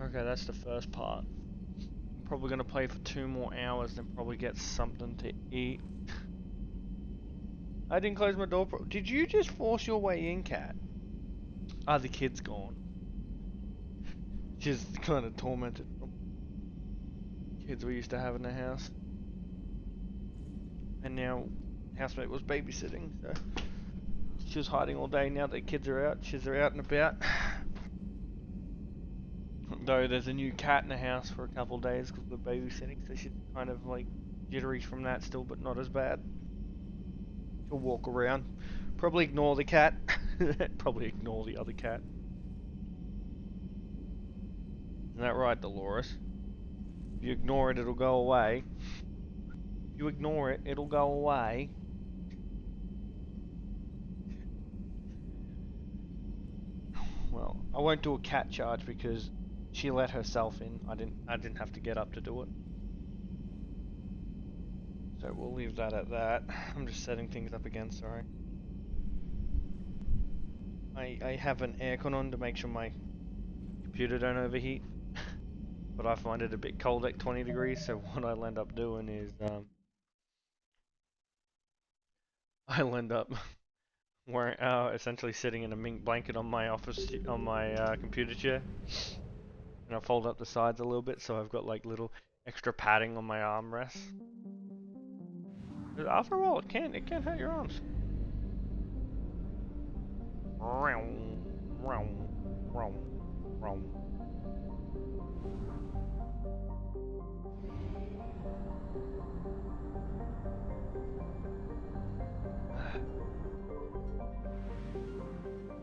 Okay, that's the first part. Probably gonna play for 2 more hours, then probably get something to eat. I didn't close my door. Did you just force your way in, Cat? Ah, the kid's gone. She's kind of tormented from kids we used to have in the house. And now, housemate was babysitting, so she was hiding all day. Now that kids are out, she's out and about. Though there's a new cat in the house for a couple of days because we're babysitting, so she's kind of like jittery from that still, but not as bad. She'll walk around, probably ignore the cat, probably ignore the other cat. Isn't that right, Dolores? If you ignore it, it'll go away. If you ignore it, it'll go away. Well, I won't do a cat charge because she let herself in. I didn't have to get up to do it. So we'll leave that at that. I'm just setting things up again, sorry. I have an aircon on to make sure my computer don't overheat. But I find it a bit cold at 20 degrees, so what I'll end up doing is I'll end up wearing essentially sitting in a mink blanket on my computer chair. And I'll fold up the sides a little bit so I've got like little extra padding on my armrests. After all, it can't hurt your arms.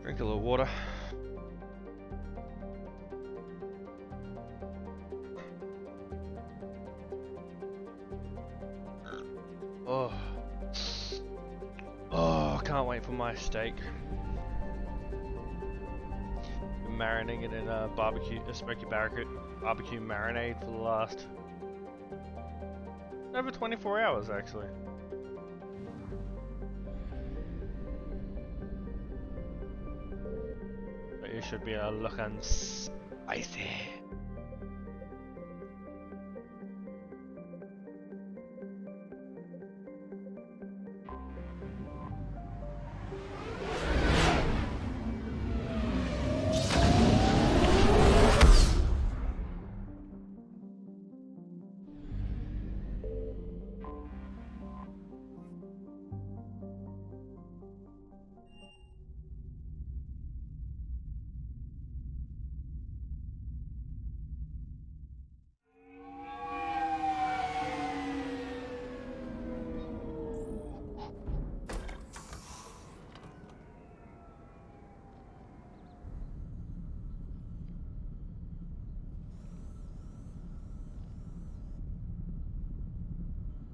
Drink a little water. Oh. Oh, can't wait for my steak. Been marinating it in a smoky barbecue marinade for the last over 24 hours actually. But it should be looking spicy.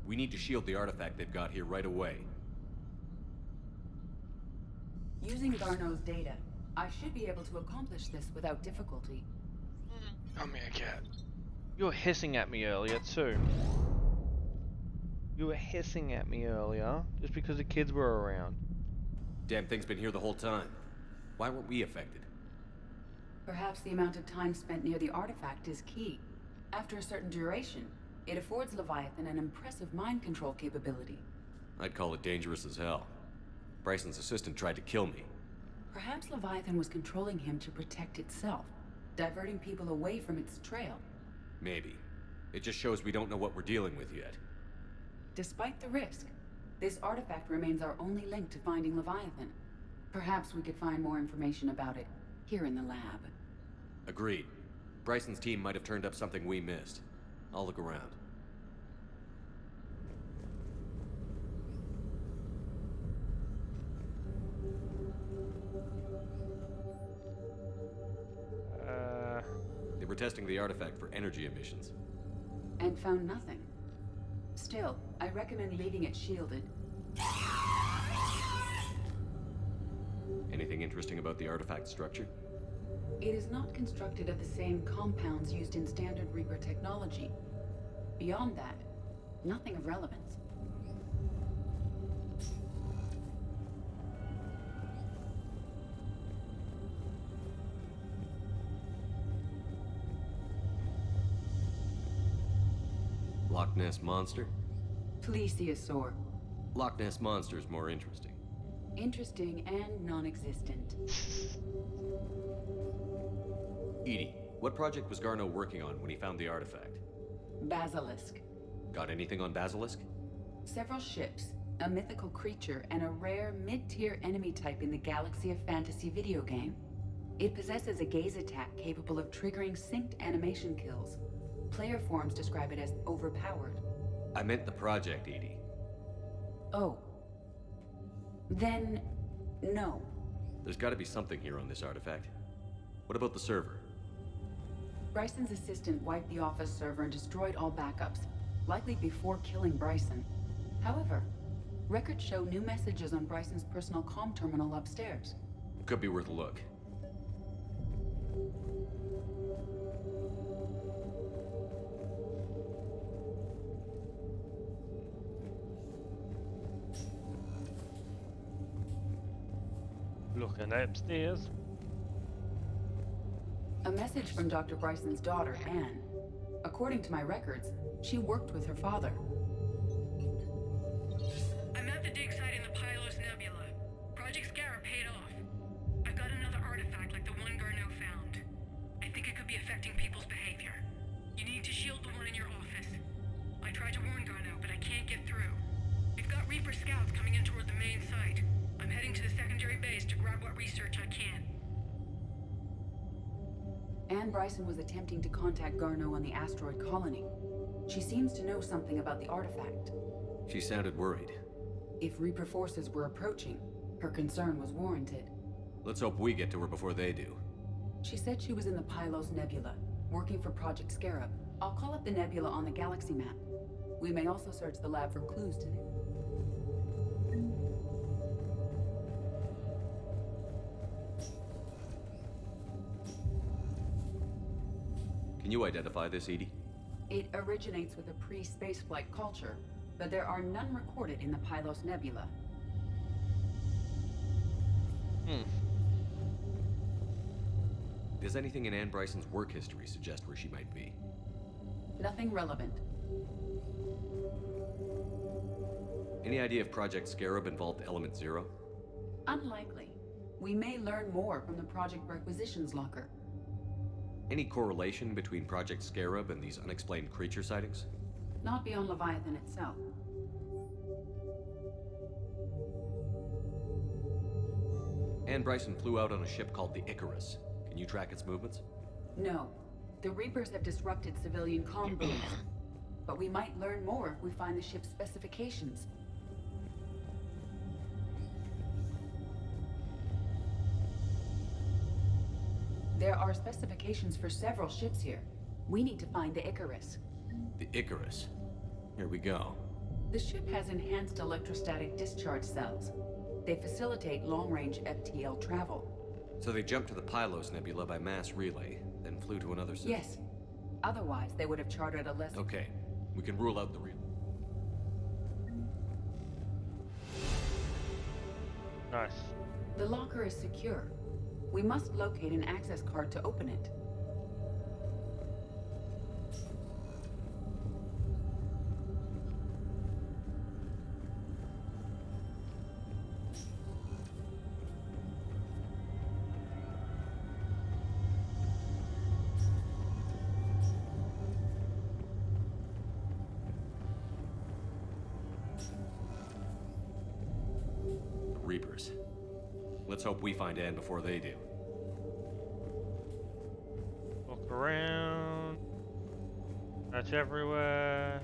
We need to shield the artifact they've got here right away. Using Garneau's data, I should be able to accomplish this without difficulty. Come here, cat. You were hissing at me earlier too. You were hissing at me earlier just because the kids were around. Damn thing's been here the whole time. Why weren't we affected? Perhaps the amount of time spent near the artifact is key. After a certain duration, it affords Leviathan an impressive mind control capability. I'd call it dangerous as hell. Bryson's assistant tried to kill me. Perhaps Leviathan was controlling him to protect itself, diverting people away from its trail. Maybe. It just shows we don't know what we're dealing with yet. Despite the risk, this artifact remains our only link to finding Leviathan. Perhaps we could find more information about it here in the lab. Agreed. Bryson's team might have turned up something we missed. I'll look around. They were testing the artifact for energy emissions. And found nothing. Still, I recommend leaving it shielded. Anything interesting about the artifact structure? It is not constructed of the same compounds used in standard Reaper technology. Beyond that, nothing of relevance. Loch Ness Monster? Plesiosaur. Loch Ness Monster's more interesting. Interesting and non-existent. EDI, what project was Garneau working on when he found the artifact? Basilisk. Got anything on Basilisk? Several ships, a mythical creature, and a rare mid-tier enemy type in the Galaxy of Fantasy video game. It possesses a gaze attack capable of triggering synced animation kills. Player forums describe it as overpowered. I meant the project, EDI. Oh. Then, no. There's gotta be something here on this artifact. What about the server? Bryson's assistant wiped the office server and destroyed all backups, likely before killing Bryson. However, records show new messages on Bryson's personal comm terminal upstairs. Could be worth a look. Looking upstairs. A message from Dr. Bryson's daughter, Anne. According to my records, she worked with her father. I'm at the dig site in the Pylos Nebula. Project Scarab paid off. I've got another artifact like the one Garneau found. I think it could be affecting people's behavior. You need to shield the one in your office. I tried to warn Garneau, but I can't get through. We've got Reaper scouts coming in toward the main site. I'm heading to the secondary base to grab what research I can. Anne Bryson was attempting to contact Garneau on the asteroid colony. She seems to know something about the artifact. She sounded worried. If Reaper forces were approaching, her concern was warranted. Let's hope we get to her before they do. She said she was in the Pylos Nebula, working for Project Scarab. I'll call up the nebula on the galaxy map. We may also search the lab for clues to... Can you identify this, EDI? It originates with a pre-spaceflight culture, but there are none recorded in the Pylos Nebula. Does anything in Anne Bryson's work history suggest where she might be? Nothing relevant. Any idea if Project Scarab involved Element Zero? Unlikely. We may learn more from the Project Requisitions Locker. Any correlation between Project Scarab and these unexplained creature sightings? Not beyond Leviathan itself. Anne Bryson flew out on a ship called the Icarus. Can you track its movements? No. The Reapers have disrupted civilian comm booms. But we might learn more if we find the ship's specifications. There are specifications for several ships here. We need to find the Icarus. The Icarus. Here we go. The ship has enhanced electrostatic discharge cells. They facilitate long-range FTL travel. So they jumped to the Pylos Nebula by mass relay, then flew to another system? Yes. Otherwise, they would have chartered a less... Okay, we can rule out the relay. Nice. The locker is secure. We must locate an access card to open it. Reapers. Let's hope we find Anne before they do. Look around. Touch everywhere.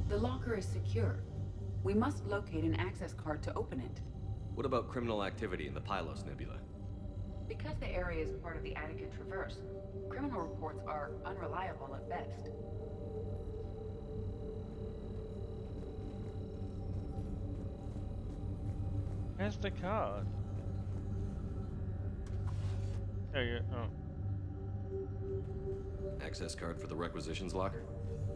The locker is secure. We must locate an access card to open it. What about criminal activity in the Pylos Nebula? Because the area is part of the Attica Traverse, criminal reports are unreliable at best. Where's the card? There you go. Oh. Access card for the requisitions locker?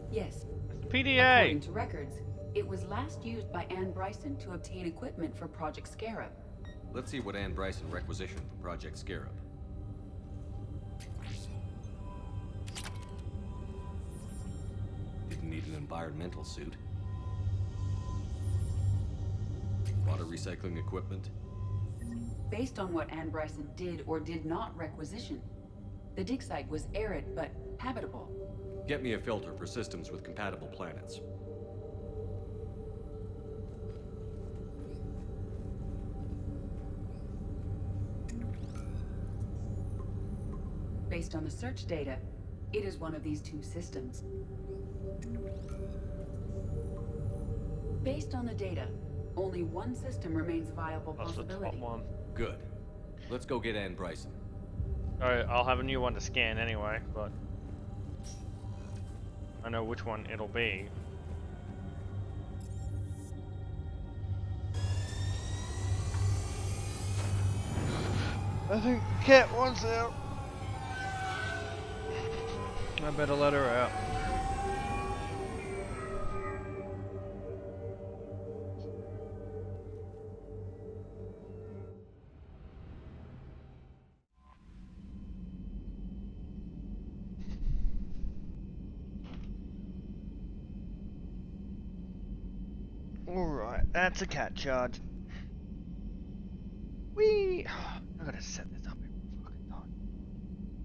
Yes. PDA! According to records, it was last used by Anne Bryson to obtain equipment for Project Scarab. Let's see what Anne Bryson requisitioned for Project Scarab. Didn't need an environmental suit. Water recycling equipment. Based on what Anne Bryson did or did not requisition, the dig site was arid but habitable. Get me a filter for systems with compatible planets. Based on the search data, it is one of these two systems. Based on the data, only one system remains a viable That's the top possibility. one. Good. Let's go get Anne Bryson. Alright, I'll have a new one to scan anyway, but I know which one it'll be. I think the cat wants out. I better let her out. Alright, that's a cat charge. Whee! I gotta set this up every fucking time.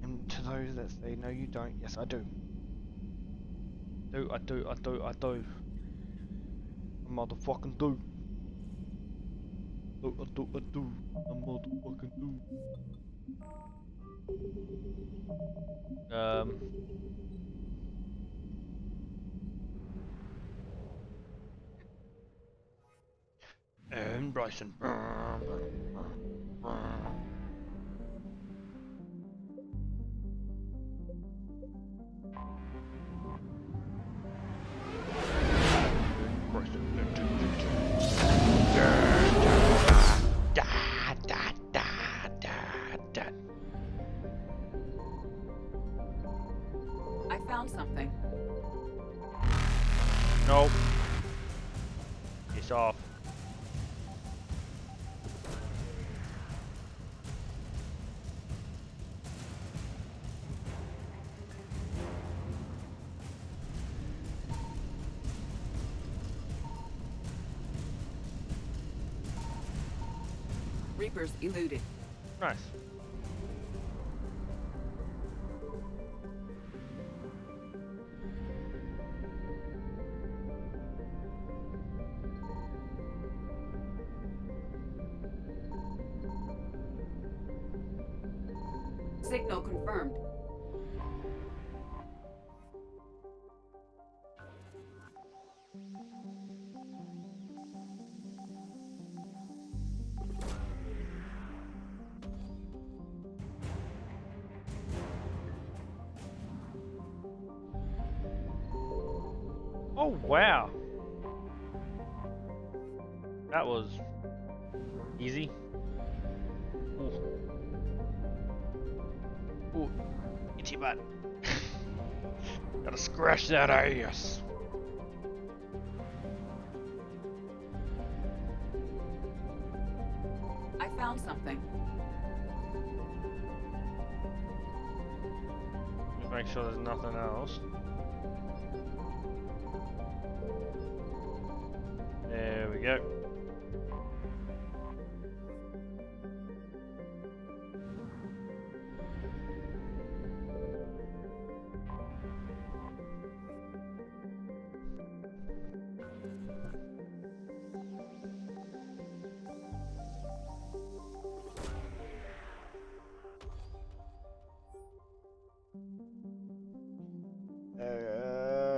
And to those that say, no you don't, yes I do. I do. I motherfucking do. I do. I motherfucking do. And Bryson. I found something. Nope. It's off. Reapers eluded. Nice. Signal confirmed. Oh wow. That was easy. Ooh. Ooh. Itchy butt. Gotta scratch that ass. I found something. Just make sure there's nothing else. There we go.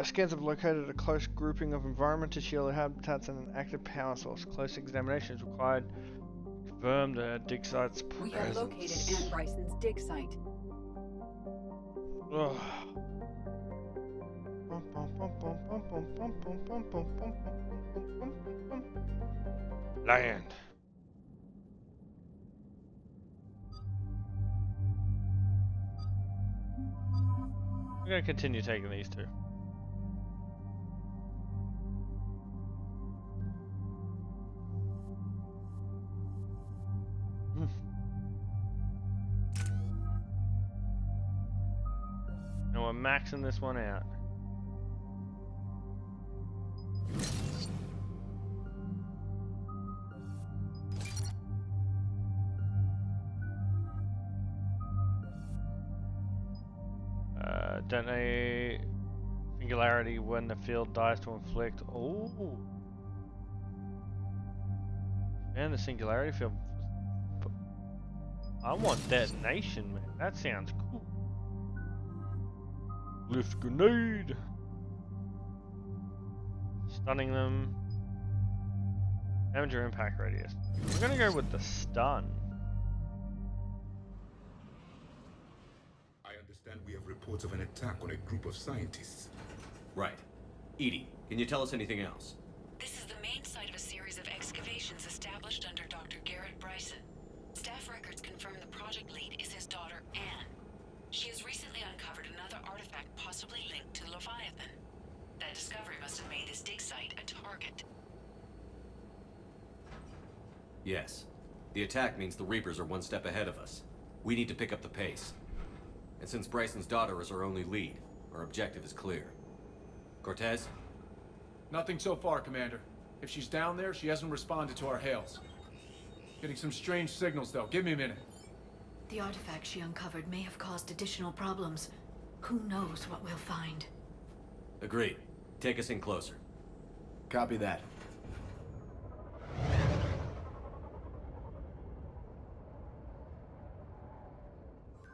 Scans have located a close grouping of environmental shielded habitats and an active power source. Close examination is required to confirm the dig site's presence. We have located Anne Bryson's dig site. Ugh. Land. gonna continue taking these two. And we're maxing this one out. Detonate singularity when the field dies to inflict. Oh, and the singularity field. I want detonation, man. That sounds cool. Lift grenade. Stunning them. Damage or impact radius. We're gonna go with the stun. I understand we have reports of an attack on a group of scientists. Right. Edie, can you tell us anything else? This is the main site of a series of excavations established under Dr. Garrett Bryson. Staff records confirm the project lead is his daughter, Anne. She has recently uncovered another artifact possibly linked to Leviathan. That discovery must have made this dig site a target. Yes. The attack means the Reapers are one step ahead of us. We need to pick up the pace. And since Bryson's daughter is our only lead, our objective is clear. Cortez? Nothing so far, Commander. If she's down there, she hasn't responded to our hails. Getting some strange signals, though. Give me a minute. The artifact she uncovered may have caused additional problems. Who knows what we'll find? Agreed. Take us in closer. Copy that.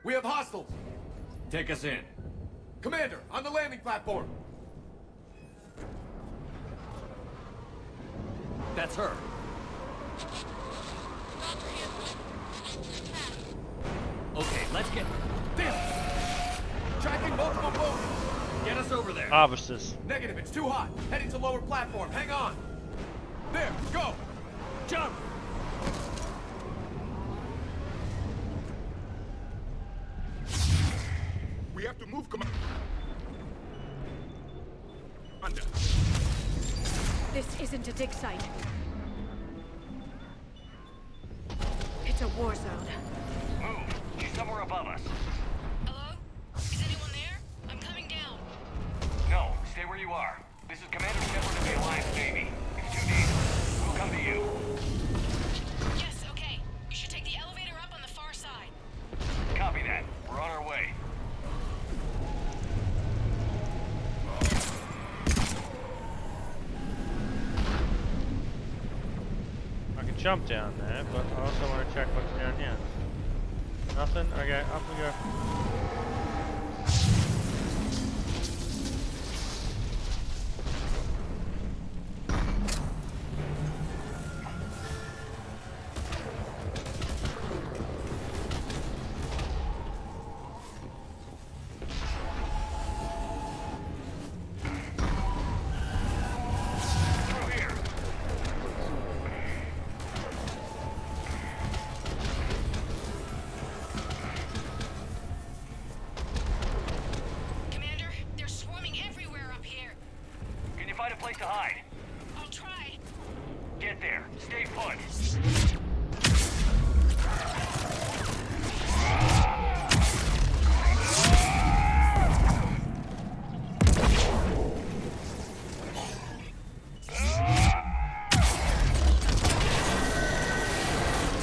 We have hostiles! Take us in. Commander, on the landing platform! That's her. Okay, let's get... Damn! Tracking multiple boats! Get us over there. Harvesters. Negative, it's too hot. Heading to lower platform. Hang on. There, go! Jump! We have to move, Commander. This isn't a dig site. It's a war zone. Move! She's somewhere above us. Hello? Is anyone there? I'm coming down. No, stay where you are. This is Commander Shepard of the Alliance Navy. It's too dangerous. We'll come to you. Yes, okay. You should take the elevator up on the far side. Copy that. We're on our way. I can jump down there, but I also want to check what's down here. Nothing? Okay, up we go. Through here. Commander, they're swarming everywhere up here. Can you find a place to hide? I'll try. Get there. Stay put.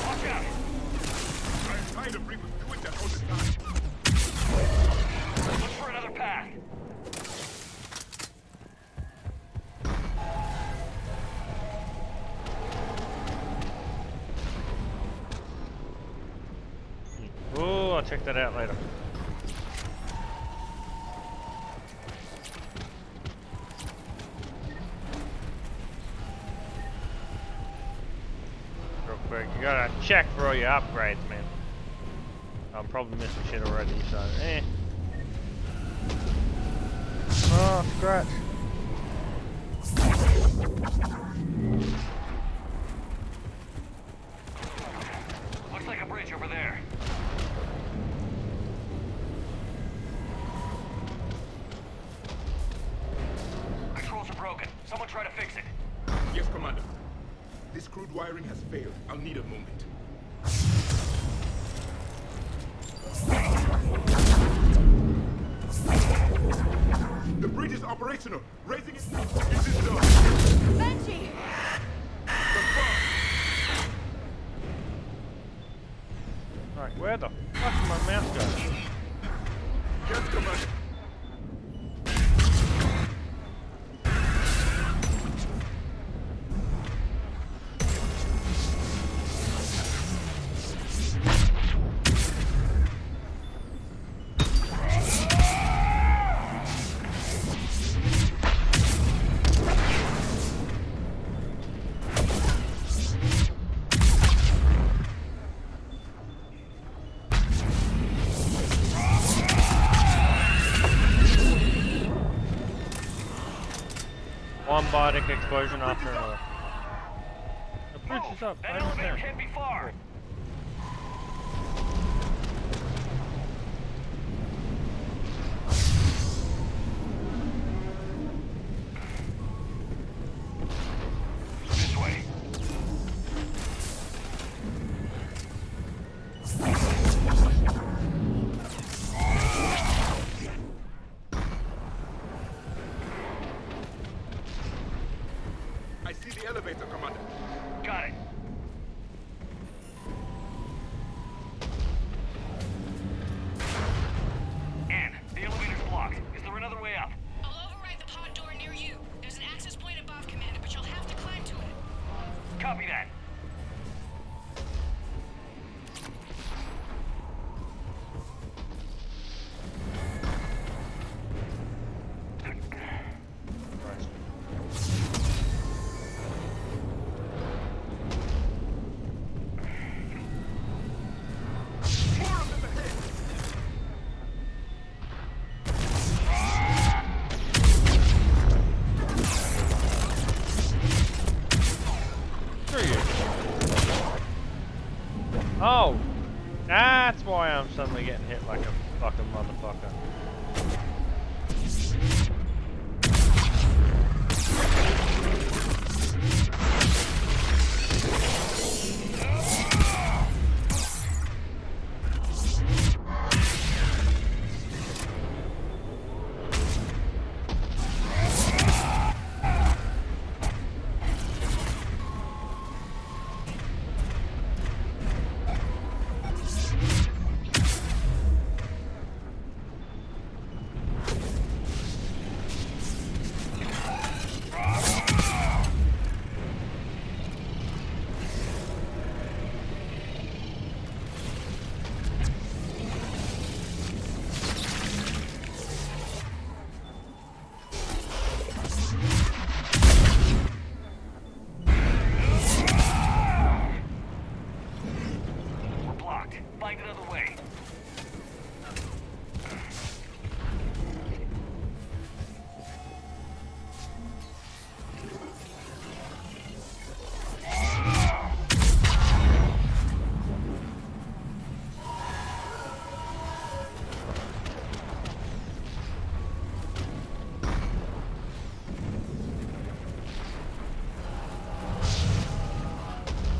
Watch out! I'm tired of Reapers doing that all the time. Look for another path. Oh, I'll check that out later. Real quick, you gotta check for all your upgrades, man. I'm probably missing shit already, so eh. Oh, scratch. Looks like a bridge over there. Someone try to fix it. Yes, Commander. This crude wiring has failed. I'll need a moment. The bridge is operational. Raising it. Is this done? Banshee! Alright, where the fuck did my mouse go? Yes, Commander. One biotic explosion after another. The bridge is up. That I elevator understand. can't be far. This way. I see the elevator, Commander. Got it. Anne, the elevator's blocked. Is there another way up? I'll override the pod door near you. There's an access point above, Commander, but you'll have to climb to it. Copy that. Oh! That's why I'm suddenly getting hit like a fucking motherfucker. We're blocked. Find another way.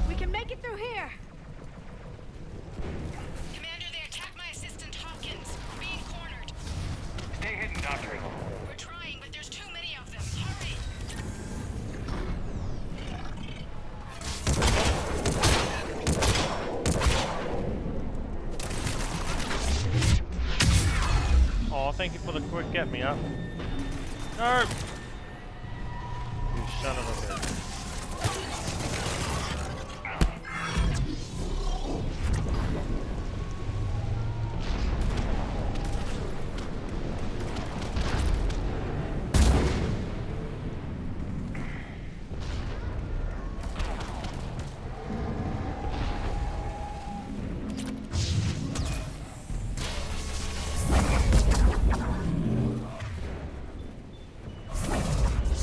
We can make it through here! Commander, they attacked my assistant Hawkins. We're being cornered. Stay hidden, Doctor. We're trying, but there's too many of them. Hurry! Oh, thank you for the quick get me up. No! You son of a bitch.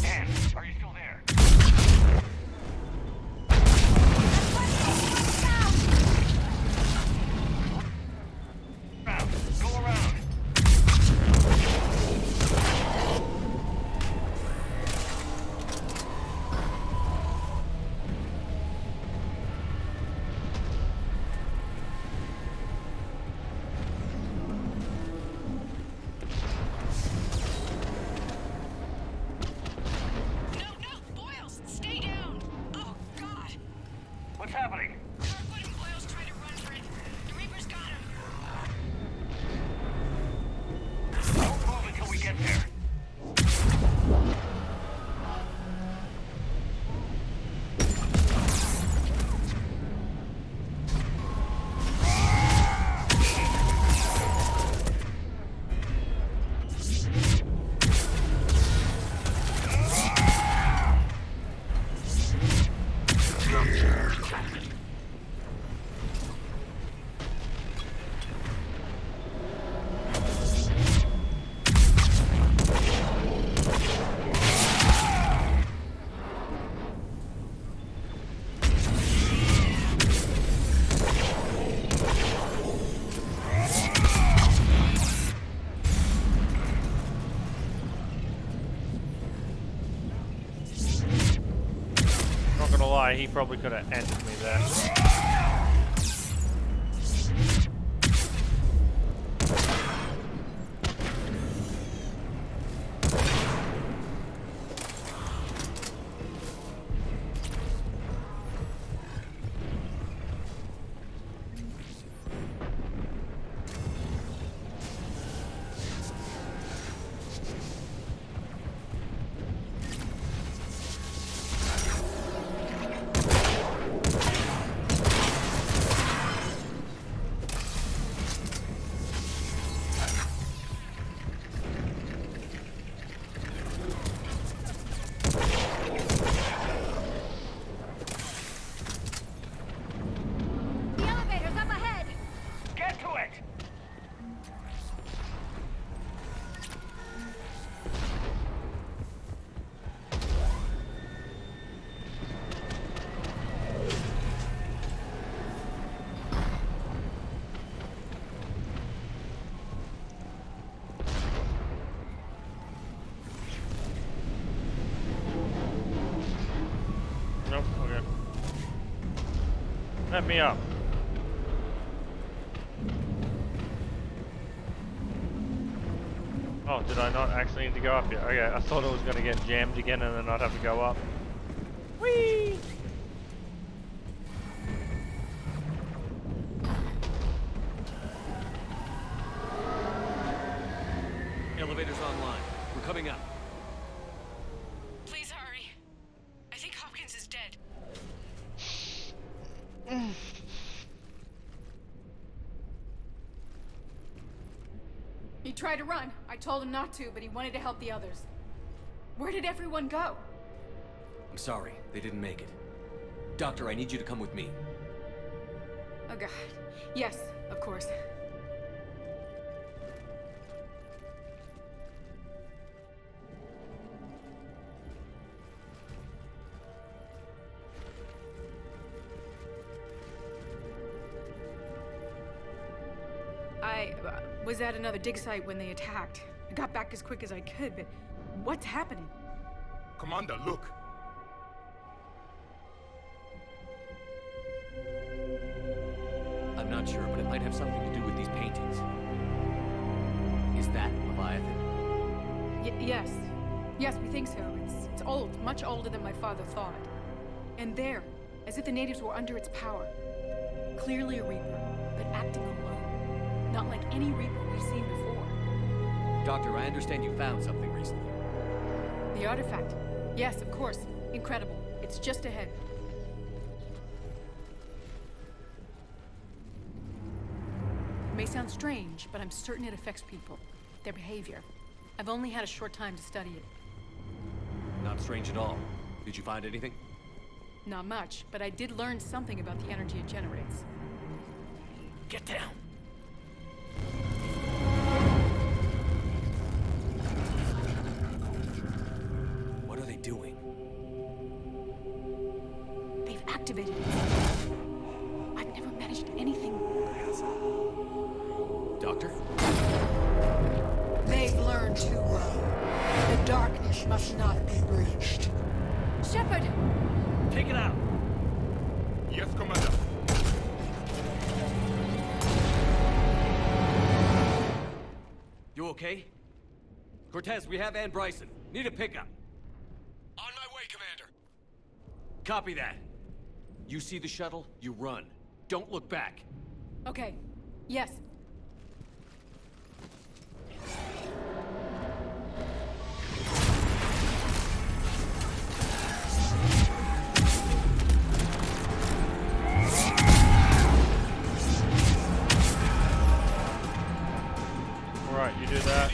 Anne, are you still there? lie, he probably could have ended me there. The elevator's up ahead! Get to it! Nope, okay. Let me up. Oh, did I not actually need to go up here? Okay, I thought it was going to get jammed again and then I'd have to go up. Whee! Elevator's online. We're coming up. Please hurry. I think Hopkins is dead. He tried to run. I told him not to, but he wanted to help the others. Where did everyone go? I'm sorry, they didn't make it. Doctor, I need you to come with me. Oh god. Yes, of course. I was at another dig site when they attacked. I got back as quick as I could, but what's happening? Commander, look. I'm not sure, but it might have something to do with these paintings. Is that Leviathan? Yes. Yes, we think so. It's old, much older than my father thought. And there, as if the natives were under its power. Clearly a Reaper, but acting alone. Not like any Reaper we've seen before. Doctor, I understand you found something recently. The artifact. Yes, of course. Incredible. It's just ahead. It may sound strange, but I'm certain it affects people. Their behavior. I've only had a short time to study it. Not strange at all. Did you find anything? Not much, but I did learn something about the energy it generates. Get down! What are they doing? They've activated it. I've never managed anything. Doctor? They've learned too well. The darkness must not be breached. Shepard! Take it out! Yes, Commander. You okay? Cortez, we have Ann Bryson. Need a pickup. On my way, Commander. Copy that. You see the shuttle, you run. Don't look back. Okay. Yes. Alright, you do that.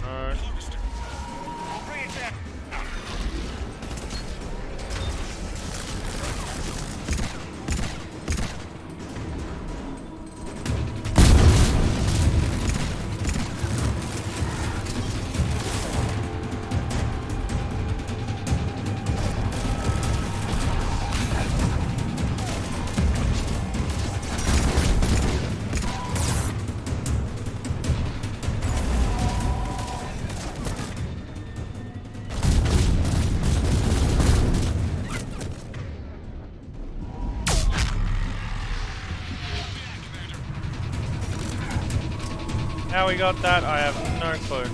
Alright. Bring it down. How we got that, I have no clue.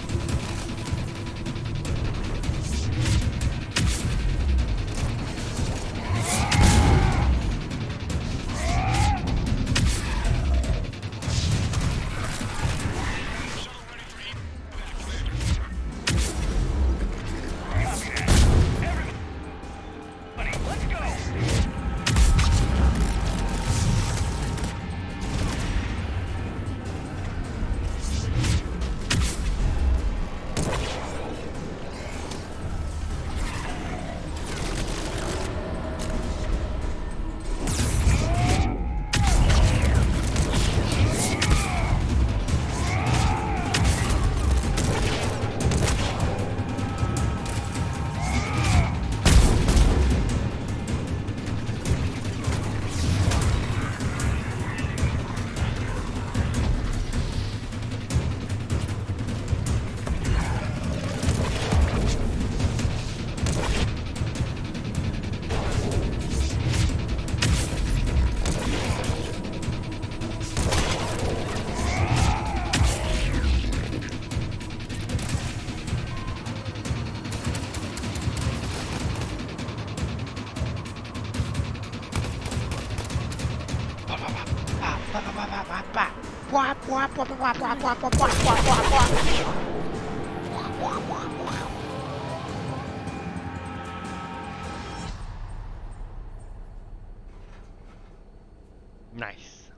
Nice.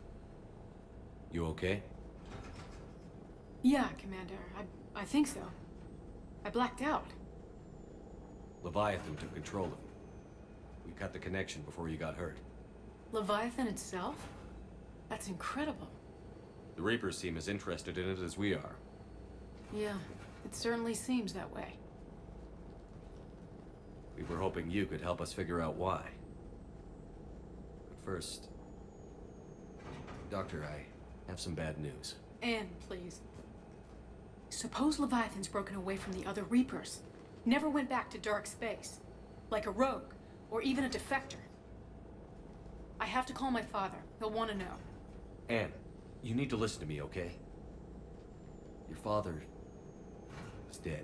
You okay? Yeah, Commander. I think so. I blacked out. Leviathan took control of him. We cut the connection before you got hurt. Leviathan itself? That's incredible. The Reapers seem as interested in it as we are. Yeah, it certainly seems that way. We were hoping you could help us figure out why. But first... Doctor, I have some bad news. Anne, please. Suppose Leviathan's broken away from the other Reapers. Never went back to dark space. Like a rogue, or even a defector. I have to call my father. He'll want to know. Anne, you need to listen to me, okay? Your father... is dead.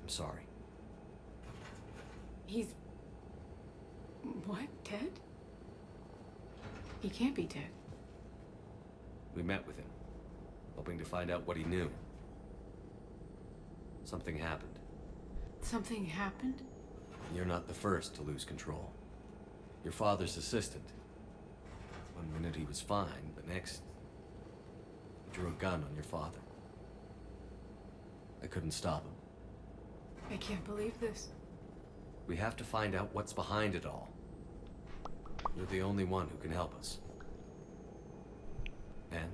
I'm sorry. He's... what? Dead? He can't be dead. We met with him, hoping to find out what he knew. Something happened. Something happened? You're not the first to lose control. Your father's assistant. One minute he was fine, the next... he drew a gun on your father. I couldn't stop him. I can't believe this. We have to find out what's behind it all. You're the only one who can help us. Anne?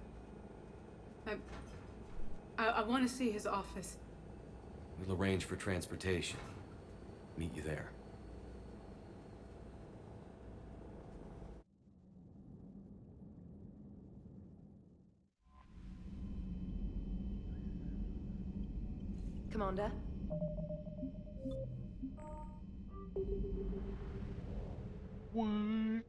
I want to see his office. We'll arrange for transportation. Meet you there. Commander? What?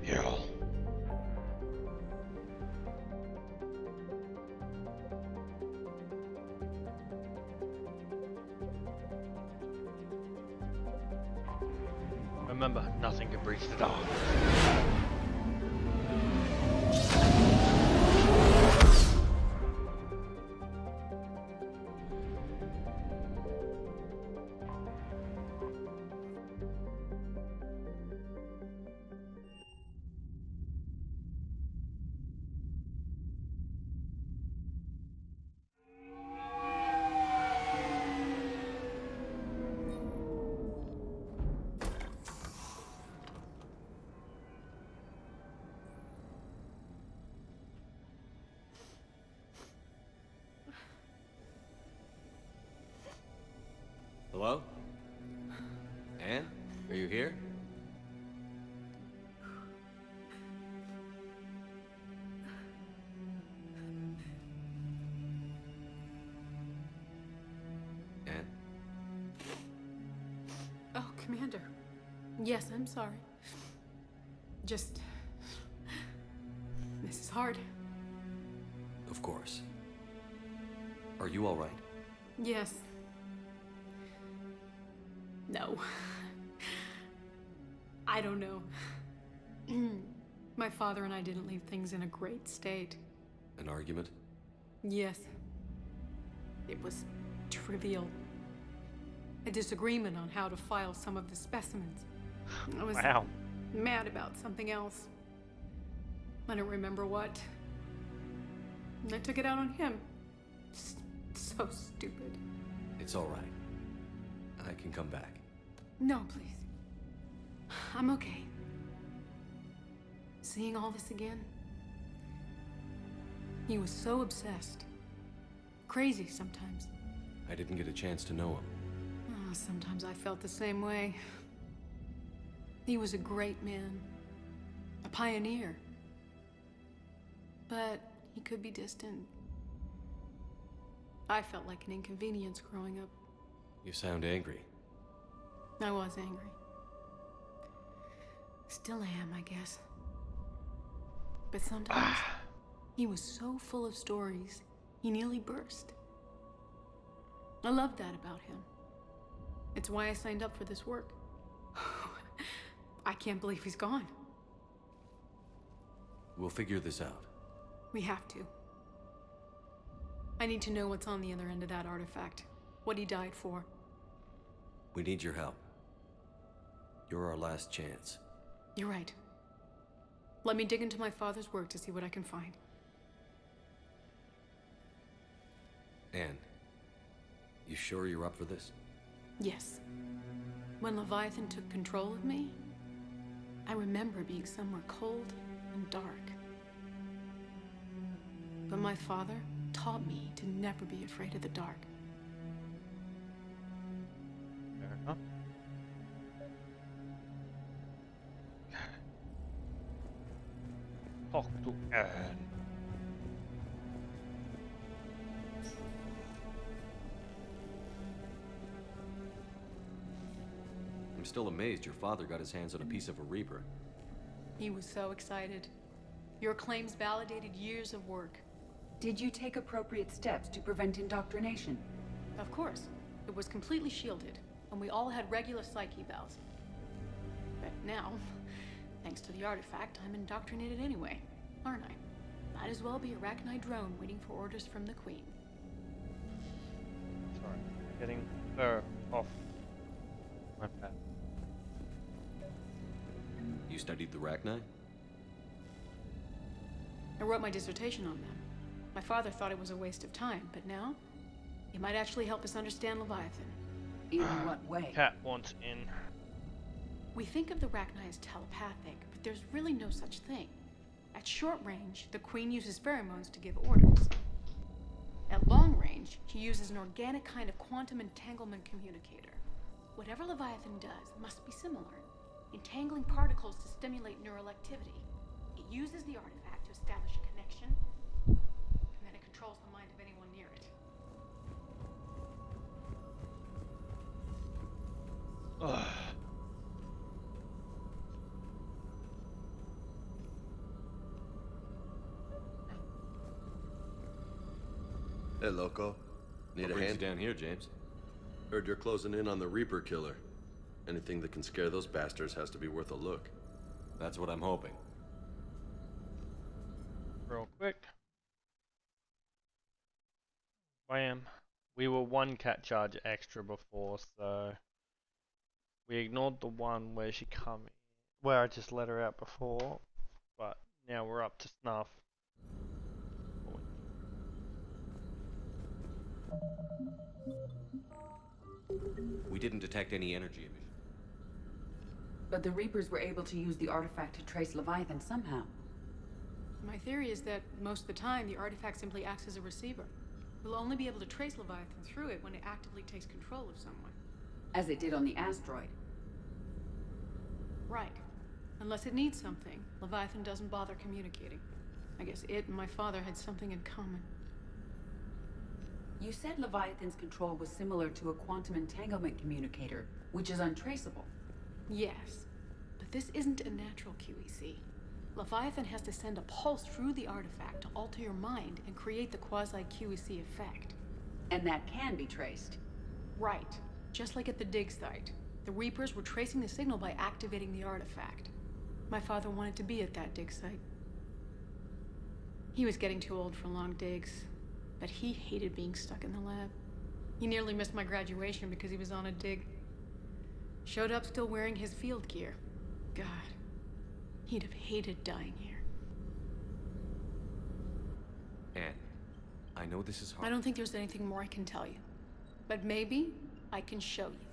Yeah. Remember, nothing can breach the dark. Hello? Are you here? Anne? Oh, Commander. Yes, I'm sorry. Just... This is hard. Of course. Are you all right? Yes. No. I don't know. My father and I didn't leave things in a great state. An argument? Yes. It was trivial. A disagreement on how to file some of the specimens. I was Wow. mad about something else. I don't remember what. And I took it out on him. So stupid. It's all right. I can come back. No, please. I'm okay. Seeing all this again? He was so obsessed. Crazy sometimes. I didn't get a chance to know him. Oh, sometimes I felt the same way. He was a great man. A pioneer. But he could be distant. I felt like an inconvenience growing up. You sound angry. I was angry. Still am, I guess. But sometimes he was so full of stories, he nearly burst. I loved that about him. It's why I signed up for this work. I can't believe he's gone. We'll figure this out. We have to. I need to know what's on the other end of that artifact. What he died for. We need your help. You're our last chance. You're right. Let me dig into my father's work to see what I can find. Anne, you sure you're up for this? Yes. When Leviathan took control of me, I remember being somewhere cold and dark. But my father taught me to never be afraid of the dark. Fair enough. Talk to Anne. I'm still amazed your father got his hands on a piece of a Reaper. He was so excited. Your claims validated years of work. Did you take appropriate steps to prevent indoctrination? Of course. It was completely shielded, and we all had regular psych evals. But now, thanks to the artifact, I'm indoctrinated anyway, aren't I? Might as well be a Arachnite drone waiting for orders from the Queen. Sorry, getting her off my path. You studied the Rachni? I wrote my dissertation on them. My father thought it was a waste of time, but now, it might actually help us understand Leviathan. In what way? Cat wants in. We think of the Rachni as telepathic, but there's really no such thing. At short range, the Queen uses pheromones to give orders. At long range, she uses an organic kind of quantum entanglement communicator. Whatever Leviathan does must be similar, entangling particles to stimulate neural activity. It uses the artifact to establish a connection, and then it controls the mind of anyone near it. Ugh. Hey, Loco. Need What a brings hand? you down here, James? Heard you're closing in on the Reaper killer. Anything that can scare those bastards has to be worth a look. That's what I'm hoping. Real quick. Bam. We were one cat charge extra before, so we ignored the one where she come in, where I just let her out before, but now we're up to snuff. We didn't detect any energy emission. But the Reapers were able to use the artifact to trace Leviathan somehow. My theory is that most of the time, the artifact simply acts as a receiver. We'll only be able to trace Leviathan through it when it actively takes control of someone. As it did on the asteroid. right. Unless it needs something, Leviathan doesn't bother communicating. I guess it and my father had something in common. You said Leviathan's control was similar to a quantum entanglement communicator, which is untraceable. Yes, but this isn't a natural QEC. Leviathan has to send a pulse through the artifact to alter your mind and create the quasi-QEC effect. And that can be traced. Right. Just like at the dig site. The Reapers were tracing the signal by activating the artifact. My father wanted to be at that dig site. He was getting too old for long digs, but he hated being stuck in the lab. He nearly missed my graduation because he was on a dig. Showed up still wearing his field gear. God, he'd have hated dying here. Anne, I know this is hard. I don't think there's anything more I can tell you. But maybe I can show you.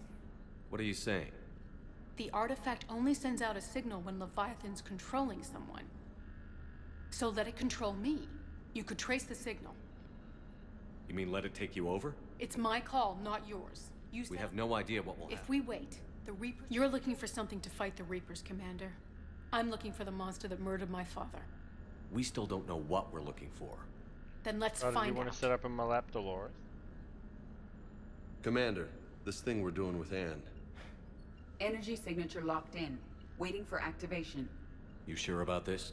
What are you saying? The artifact only sends out a signal when Leviathan's controlling someone. So let it control me. You could trace the signal. You mean let it take you over? It's my call, not yours. You We said have no idea what will happen. if we wait, the Reapers... You're looking for something to fight the Reapers, Commander. I'm looking for the monster that murdered my father. We still don't know what we're looking for. Then let's How do you find want out. to set up in my lap, Dolores? Commander, this thing we're doing with Anne. Energy signature locked in, waiting for activation. You sure about this?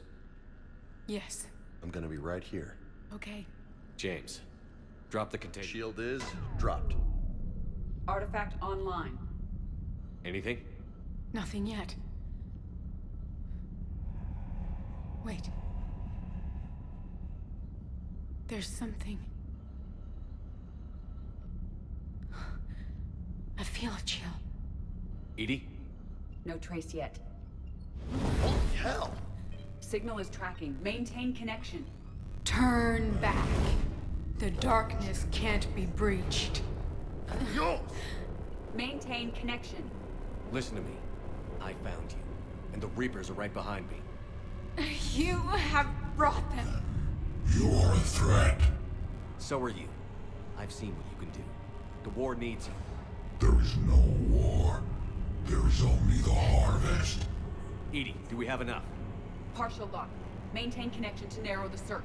Yes. I'm gonna be right here. Okay. James, drop the container. Shield is dropped. Artifact online. Anything? Nothing yet. Wait. There's something. I feel a chill. Edie? No trace yet. Holy hell! Signal is tracking. Maintain connection. Turn back. The darkness can't be breached. Yo! Maintain connection. Listen to me. I found you, and the Reapers are right behind me. You have brought them. You are a threat. So are you. I've seen what you can do. The war needs you. There is no war. There is only the harvest. Edie, do we have enough? Partial lock. Maintain connection to narrow the search.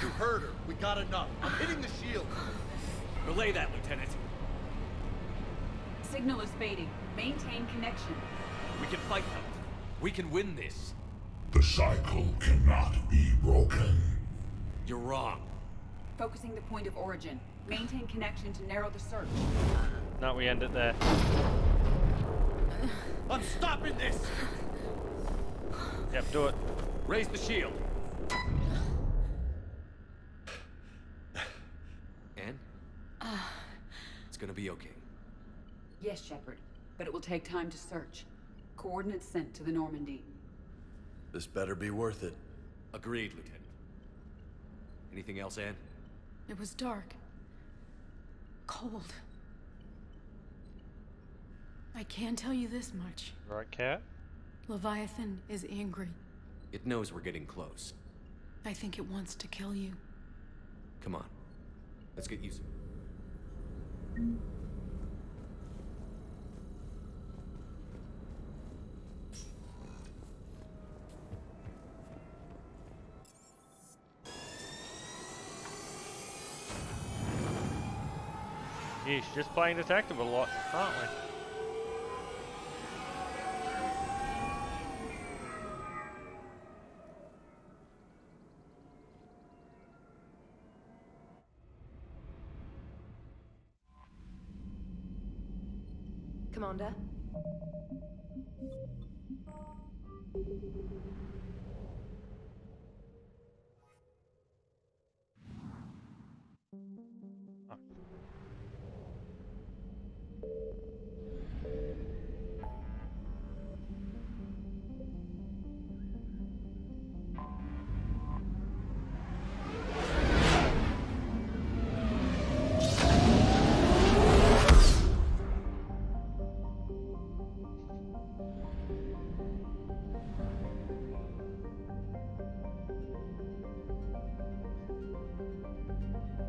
You heard her. We got enough. I'm hitting the shield. Relay that, Lieutenant. Signal is fading. Maintain connection. We can fight them. We can win this. The cycle cannot be broken. You're wrong. Focusing the point of origin. Maintain connection to narrow the search. No, we end it there. I'm stopping this! Yep, do it. Raise the shield. Anne? It's gonna be okay. Yes, Shepard. But it will take time to search. Coordinates sent to the Normandy. This better be worth it. Agreed, Lieutenant. Anything else, Anne? It was dark. Cold. I can tell you this much. Right, Cat? Leviathan is angry. It knows we're getting close. I think it wants to kill you. Come on. Let's get used. Yeesh, just playing detective a lot, aren't we? Commander?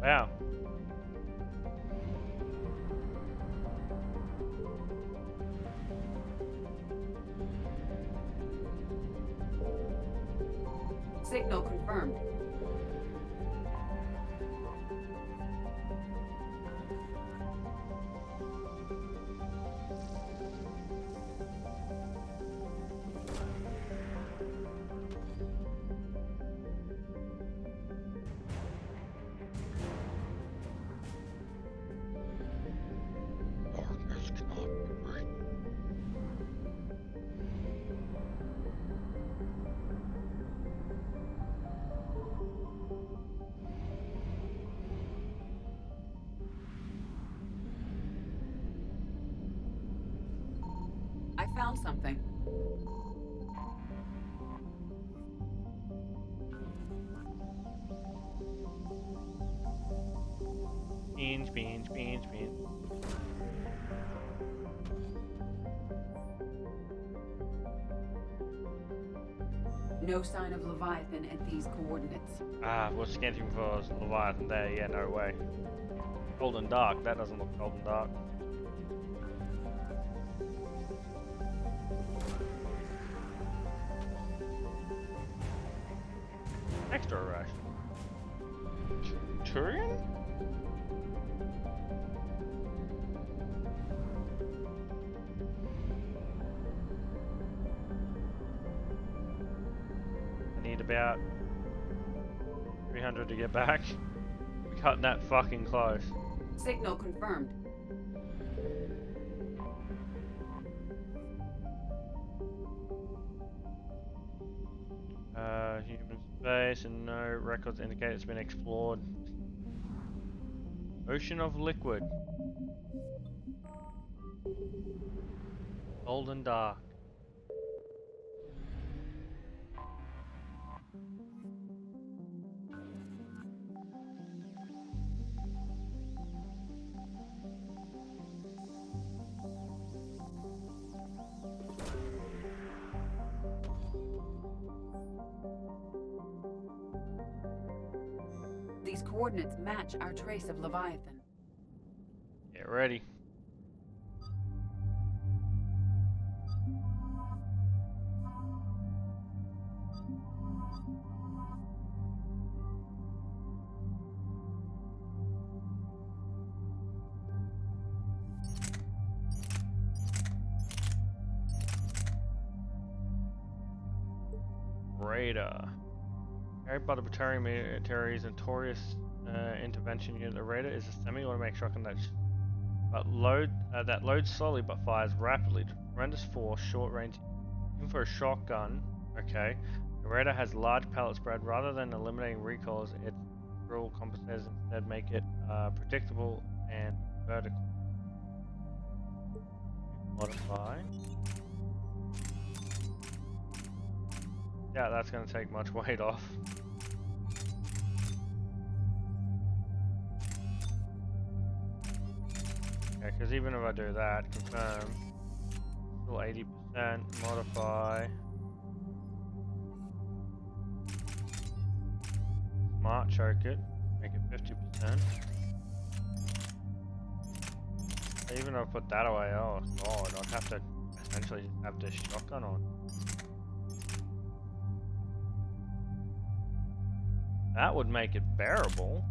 Wow. Signal confirmed. I found something. Beans, beans, beans, beans. No sign of Leviathan at these coordinates. Ah, we're scanning for Leviathan there. Yeah, no way. Cold and dark. That doesn't look cold and dark. Extra rush. Turian? I need about 300 to get back. We're cutting that fucking close. Signal confirmed. Human space and no records indicate it's been explored. Ocean of liquid. Cold and dark. These coordinates match our trace of Leviathan. Get ready. Radar. Carried by the Batarian military's notorious intervention unit, the Raider is a semi-automatic shotgun that loads slowly but fires rapidly to tremendous force, short range. Even for a shotgun, okay, the Raider has large pellet spread. Rather than eliminating recoils, its drill compensators instead make it predictable and vertical. Modify. Yeah, that's going to take much weight off. Okay, because even if I do that, confirm, still 80%, modify, smart choke it, make it 50%. Even if I put that away, oh god, I'd have to essentially just have this shotgun on. That would make it bearable.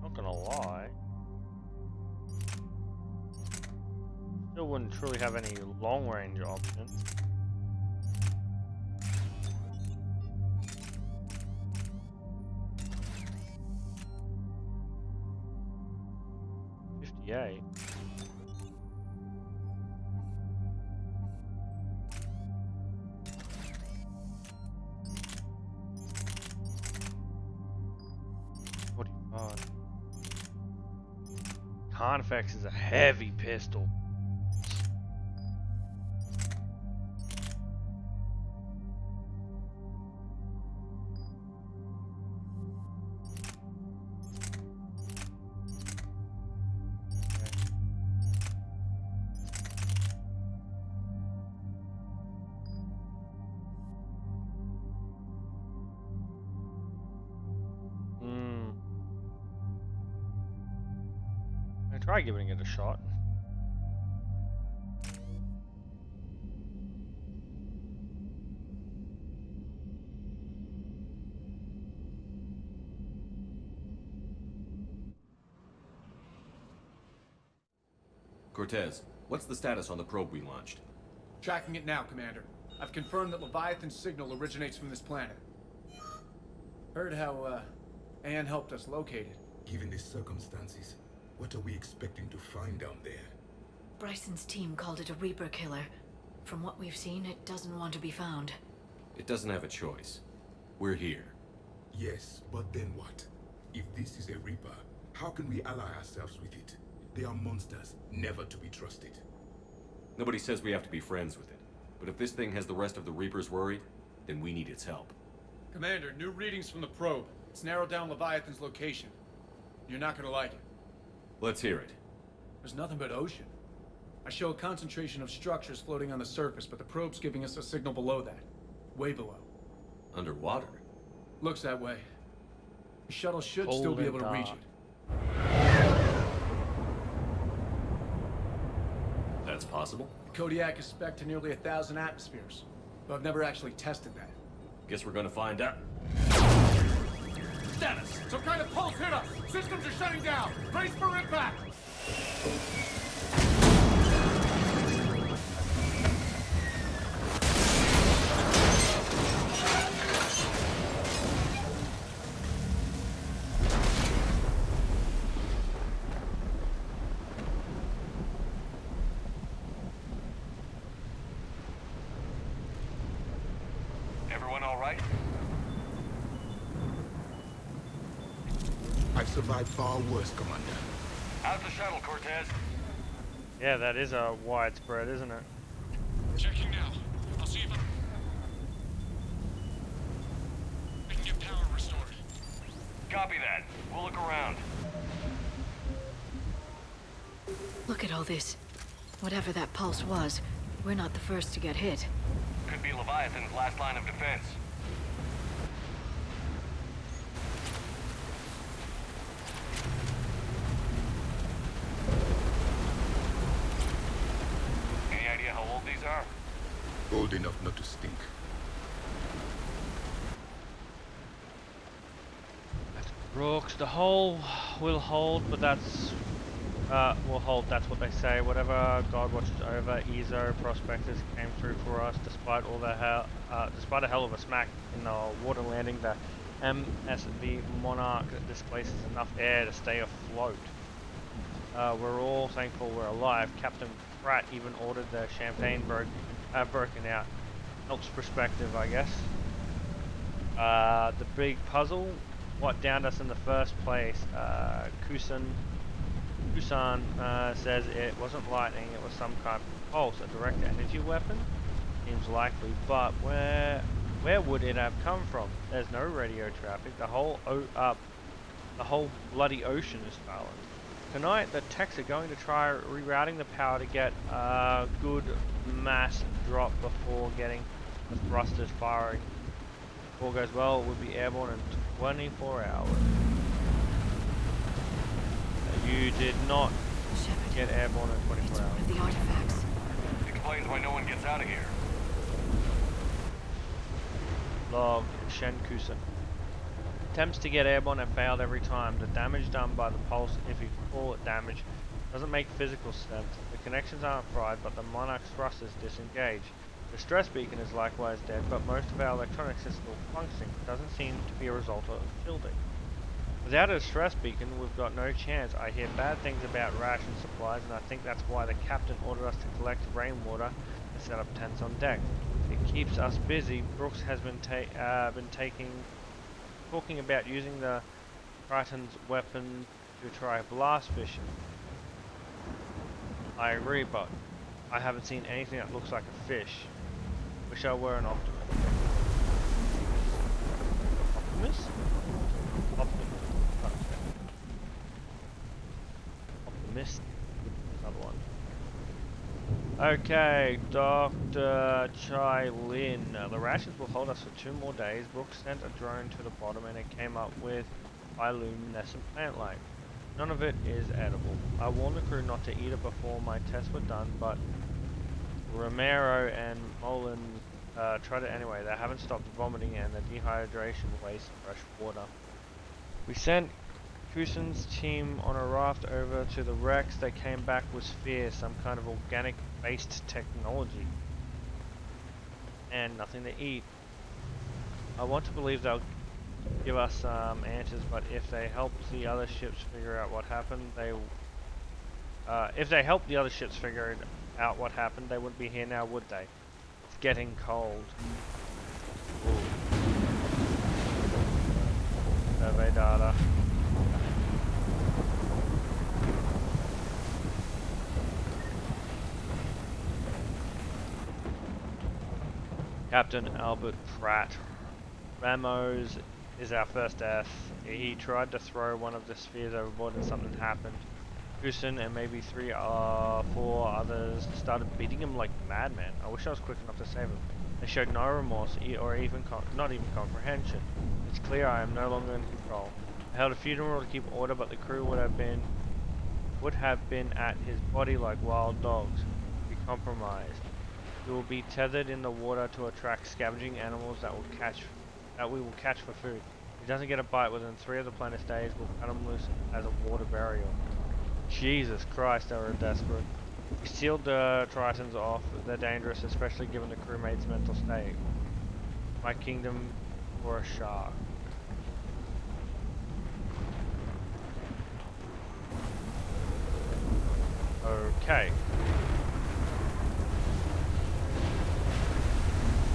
Not gonna lie. Still wouldn't truly have any long range options. $58. Carnifex is a heavy pistol. Try giving it a shot. Cortez, what's the status on the probe we launched? Tracking it now, Commander. I've confirmed that Leviathan's signal originates from this planet. Heard how, Anne helped us locate it. Given the circumstances, what are we expecting to find down there? Bryson's team called it a Reaper killer. From what we've seen, it doesn't want to be found. It doesn't have a choice. We're here. Yes, but then what? If this is a Reaper, how can we ally ourselves with it? They are monsters, never to be trusted. Nobody says we have to be friends with it. But if this thing has the rest of the Reapers worried, then we need its help. Commander, new readings from the probe. It's narrowed down Leviathan's location. You're not gonna like it. Let's hear it. There's nothing but ocean. I show a concentration of structures floating on the surface, but the probe's giving us a signal below that. Way below. Underwater? Looks that way. The shuttle should still be able to reach it. That's possible? The Kodiak is spec'd to nearly 1,000 atmospheres, but I've never actually tested that. Guess we're gonna find out. Status! Some kind of pulse hit us! Systems are shutting down! Brace for impact! Everyone all right? I've survived far worse, Commander. How's the shuttle, Cortez? Yeah, that is a widespread, isn't it? Checking now. I'll see if I can get power restored. Copy that. We'll look around. Look at all this. Whatever that pulse was, we're not the first to get hit. Could be Leviathan's last line of defense. Any idea how old these are? Old enough not to stink. Brooks, the hull will hold, but that's will hold. That's what they say. Whatever God watches over, ESO prospectors came through for us, despite all the hell, despite a hell of a smack in the water landing. The MSV Monarch displaces enough air to stay afloat. We're all thankful we're alive. Captain Pratt even ordered the champagne broken out. Helps perspective, I guess. The big puzzle. What downed us in the first place? Kusan says it wasn't lightning, it was some kind of pulse, a direct energy weapon? Seems likely, but where would it have come from? There's no radio traffic, the whole bloody ocean is silent. Tonight the techs are going to try rerouting the power to get a good mass drop before getting the thrusters firing. If all goes well, we'll be airborne in 24 hours. You did not get airborne in 24 hours. One of the artifacts. Explains why no one gets out of here. Log Shen Kusan. Attempts to get airborne have failed every time. The damage done by the pulse, if you call it damage, doesn't make physical sense. The connections aren't fried, but the Monarch's thrusters disengage. The stress beacon is likewise dead, but most of our electronics is still functioning. It doesn't seem to be a result of shielding. Without a stress beacon, we've got no chance. I hear bad things about ration supplies, and I think that's why the captain ordered us to collect rainwater and set up tents on deck. It keeps us busy. Brooks has been talking about using the Triton's weapon to try blast fishing. I agree, but I haven't seen anything that looks like a fish. Wish I were an optimist. Optimist? Optimist. Optimist. Another one. Okay, Dr. Chai Lin. The rations will hold us for 2 more days. Brooks sent a drone to the bottom and it came up with bioluminescent plant life. None of it is edible. I warned the crew not to eat it before my tests were done, but Romero and Mullen tried it anyway. They haven't stopped vomiting and the dehydration wastes fresh water. We sent Kusin's team on a raft over to the wrecks. They came back with Sphere, some kind of organic-based technology. And nothing to eat. I want to believe they'll give us some answers, but if they help the other ships figure out what happened, they wouldn't be here now, would they? It's getting cold. Ooh. Survey data. Captain Albert Pratt. Ramos is our first death. He tried to throw one of the spheres overboard and something happened. Kusin and maybe 3 or 4 others started beating him like madmen. I wish I was quick enough to save him. They showed no remorse or even not even comprehension. It's clear I am no longer in control. I held a funeral to keep order, but the crew would have been at his body like wild dogs. Be compromised. We will be tethered in the water to attract scavenging animals that we will catch for food. If he doesn't get a bite within 3 of the planet's days, we'll cut him loose as a water burial. Jesus Christ, they were desperate. We sealed the Tritons off. They're dangerous, especially given the crewmate's mental state. My kingdom for a shark. Okay.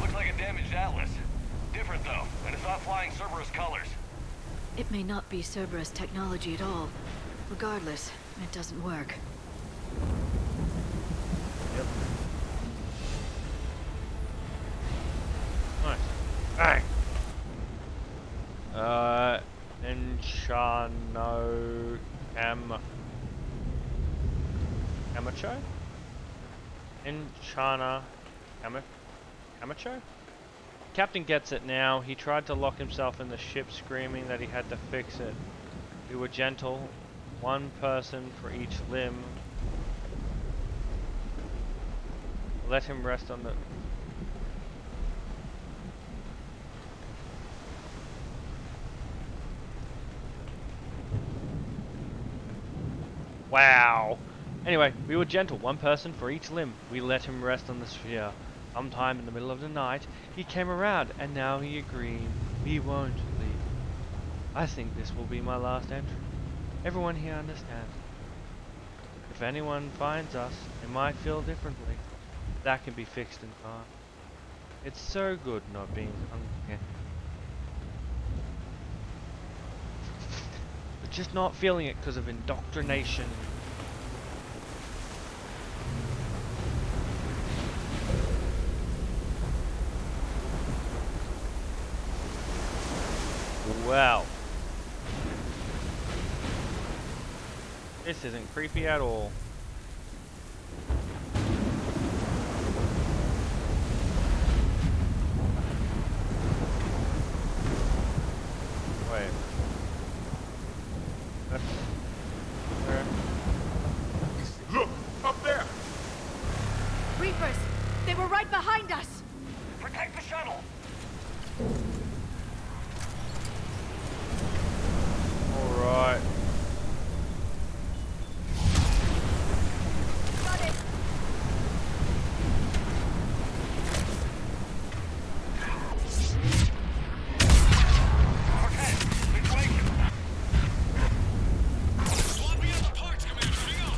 Looks like a damaged Atlas. Different though, and it's not flying Cerberus colors. It may not be Cerberus technology at all. Regardless, it doesn't work. Yep. Nice. Bang! Enchano Camacho? Enchana Camacho? Captain gets it now. He tried to lock himself in the ship, screaming that he had to fix it. We were gentle, 1 person for each limb. Let him rest on the... Wow. Anyway, we were gentle, 1 person for each limb. We let him rest on the sphere. Sometime in the middle of the night, he came around, and now he agreed. We won't leave. I think this will be my last entry. Everyone here understands. If anyone finds us, they might feel differently. That can be fixed in time. It's so good not being hungry. But just not feeling it because of indoctrination. Wow. This isn't creepy at all. Wait. That's... Where? Look! Up there! Reapers! They were right behind us! Protect the shuttle! Alright. Got it! Cortez, situation! Swapping out the parts, Commander. Hang on.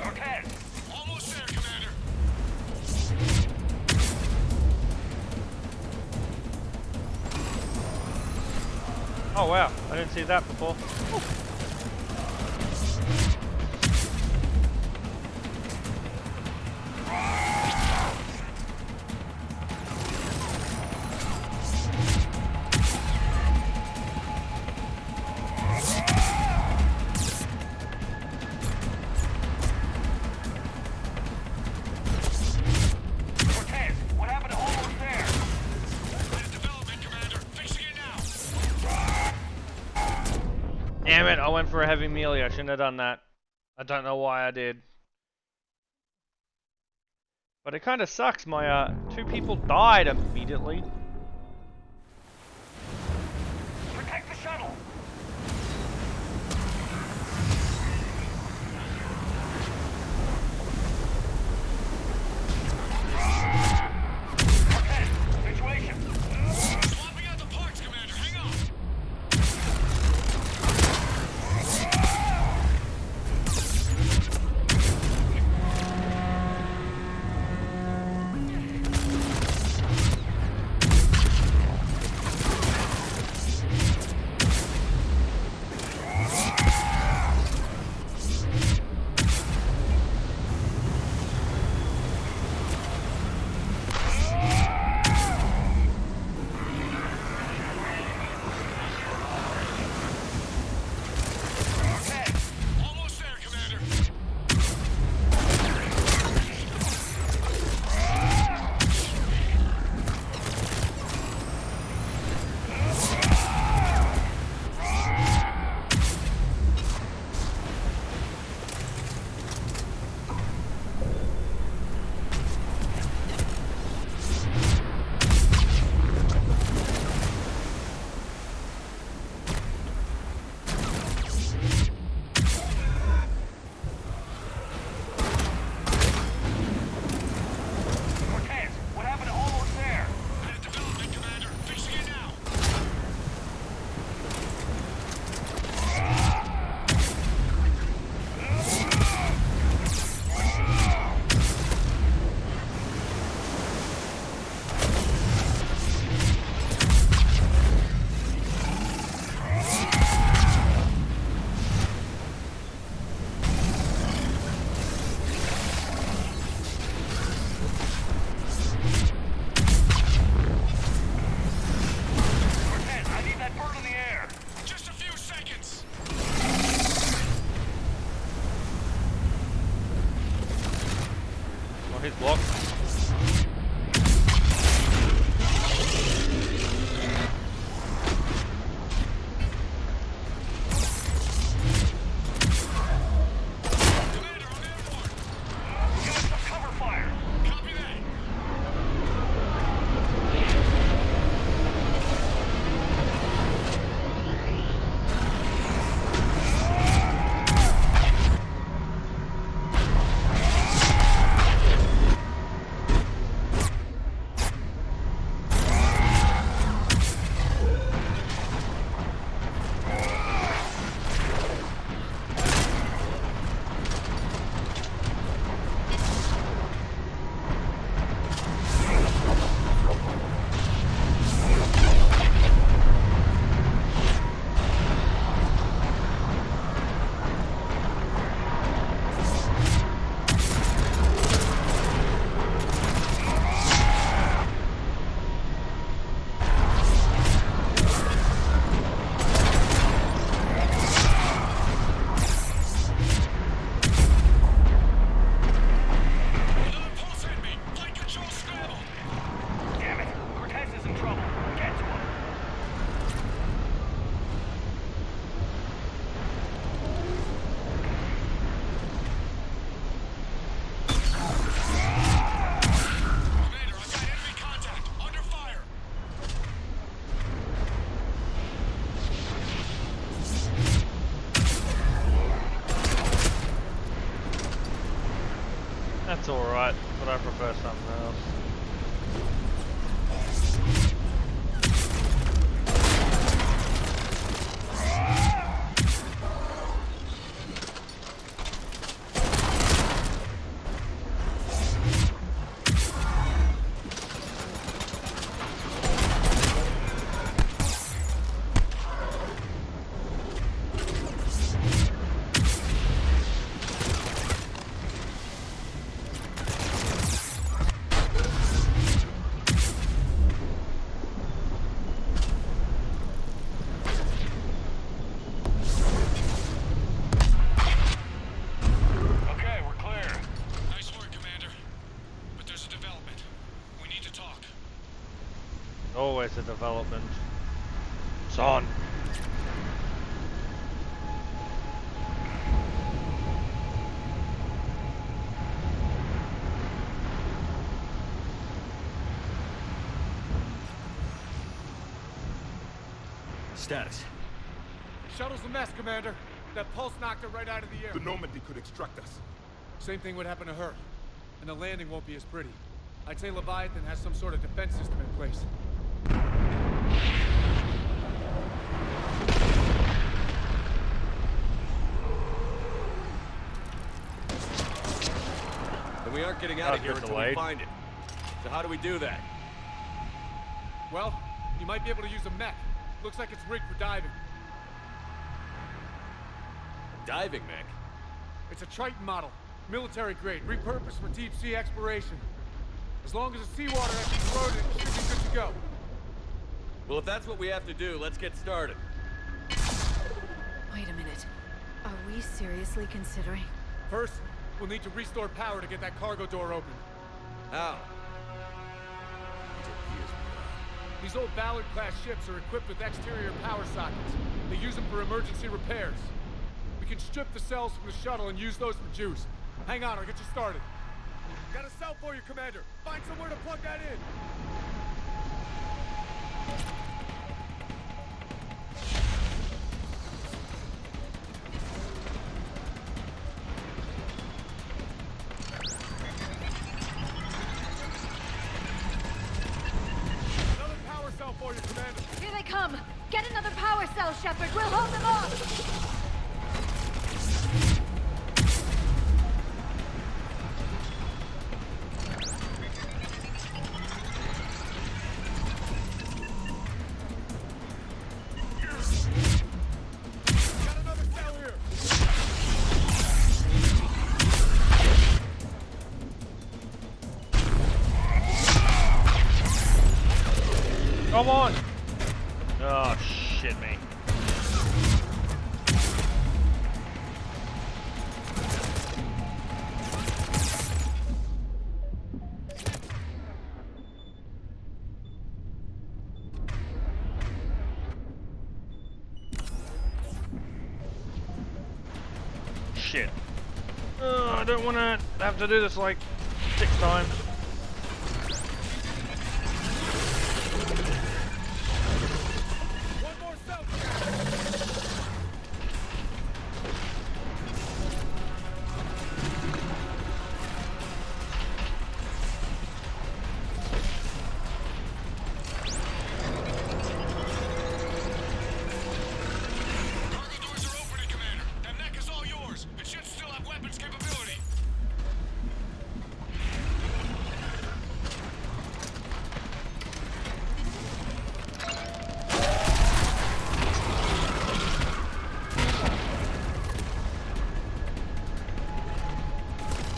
Cortez! Almost there, Commander. Oh wow, I didn't see that before. Damn it, I went for a heavy melee. I shouldn't have done that. I don't know why I did. But it kind of sucks. My 2 people died immediately. Protect the shuttle. Okay, situation. Swapping out the parts, Commander. Hang on. He's blocked. That's alright, but I prefer something else. Always a development. It's on. Status? Shuttle's a mess, Commander. That pulse knocked her right out of the air. The Normandy could extract us. Same thing would happen to her. And the landing won't be as pretty. I'd say Leviathan has some sort of defense system in place. Then we aren't getting out of here until we find it. So how do we do that? Well, you might be able to use a mech. Looks like it's rigged for diving. A diving mech? It's a Triton model. Military grade, repurposed for deep sea exploration. As long as the seawater hasn't corroded, it should be good to go. Well, if that's what we have to do, let's get started. Wait a minute. Are we seriously considering? First, we'll need to restore power to get that cargo door open. How? These old Ballard-class ships are equipped with exterior power sockets. They use them for emergency repairs. We can strip the cells from the shuttle and use those for juice. Hang on, I'll get you started. Got a cell for you, Commander. Find somewhere to plug that in. Another power cell for you, Commander. Here they come! Get another power cell, Shepard! We'll hold them off! Got another cell here. Come on! Oh, shit me. Shit. I don't want to have to do this like 6 times. One more cell. Cargo doors are opening, Commander. That mech is all yours. It should still have weapons capability.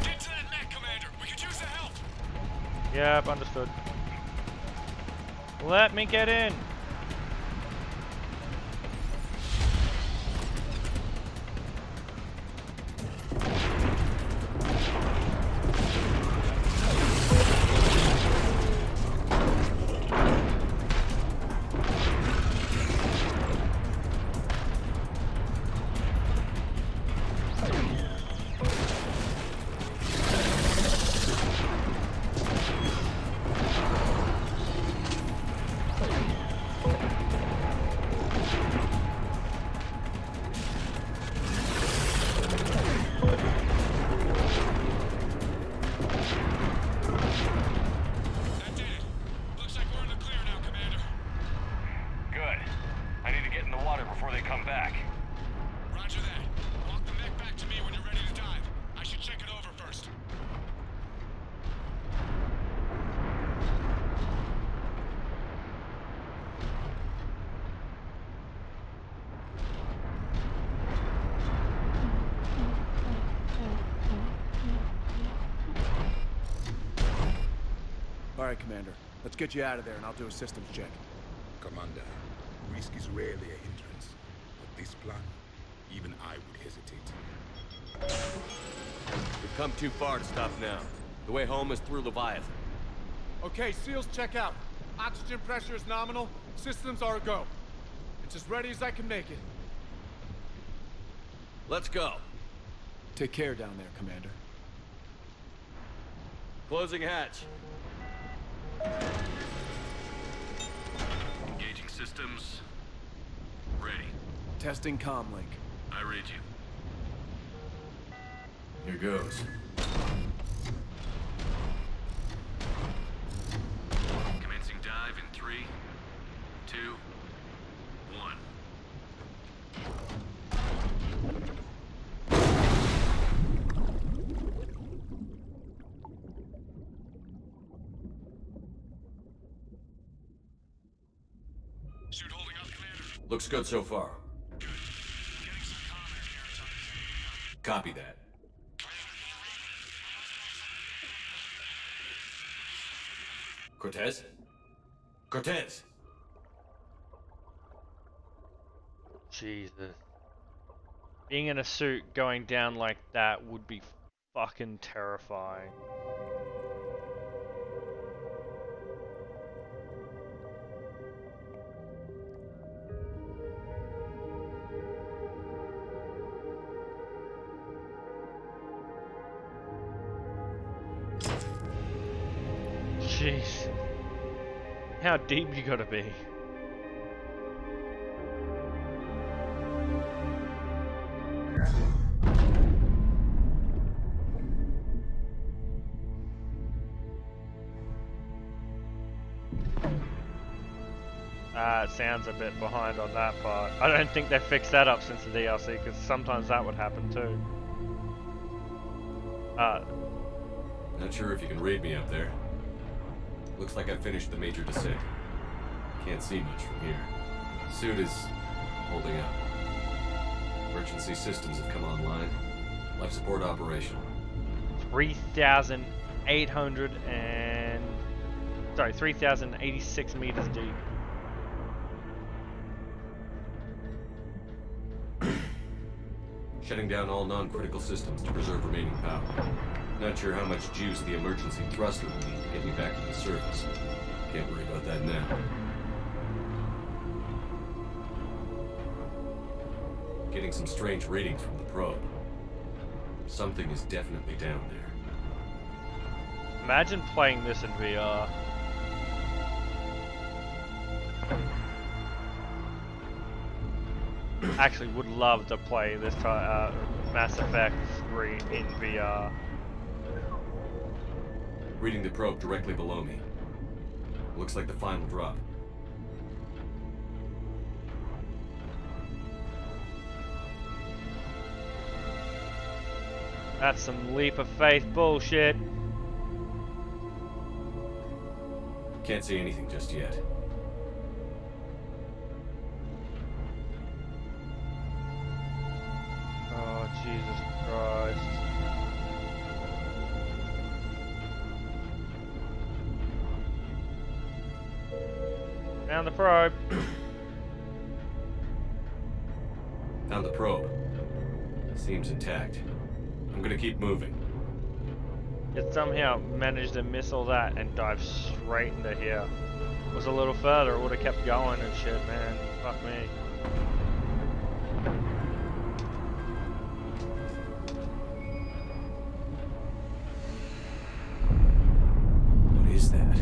Get to that mech, Commander. We could use the help. Yep, understood. Let me get in. That did it. Looks like we're in the clear now, Commander. Good. I need to get in the water before they come back. Roger that. Walk the mech back to me when you're ready to dive. I should check it over first. All right, Commander. Let's get you out of there, and I'll do a systems check. Commander, risk is rarely a hindrance. But this plan, even I would hesitate. We've come too far to stop now. The way home is through Leviathan. Okay, SEALs check out. Oxygen pressure is nominal. Systems are a go. It's as ready as I can make it. Let's go. Take care down there, Commander. Closing hatch. Engaging systems. ready. Testing comlink. I read you. Here goes. Commencing dive in 3, 2, 1. Suit holding up, Commander. Looks good so far. Good. Getting some comment here. It's on the Copy that. Cortez? Cortez! Jesus. Being in a suit going down like that would be fucking terrifying. Jeez. How deep you gotta be. It sounds a bit behind on that part. I don't think they fixed that up since the DLC, because sometimes that would happen too. Not sure if you can read me up there. Looks like I finished the major descent. Can't see much from here. Suit is holding up. Emergency systems have come online. Life support operational. 3,086 meters deep. Shutting down all non-critical systems to preserve remaining power. Not sure how much juice the emergency thruster will need to get me back to the surface. Can't worry about that now. Getting some strange readings from the probe. Something is definitely down there. Imagine playing this in VR. Actually, would love to play this Mass Effect 3 in VR. Reading the probe directly below me. Looks like the final drop. That's some leap of faith bullshit. Can't see anything just yet. Oh, Jesus Christ. Found the probe. Found the probe. Seems intact. I'm gonna keep moving. It somehow managed to miss all that and dive straight into here. It was a little further, it would have kept going and shit, man. Fuck me. What is that?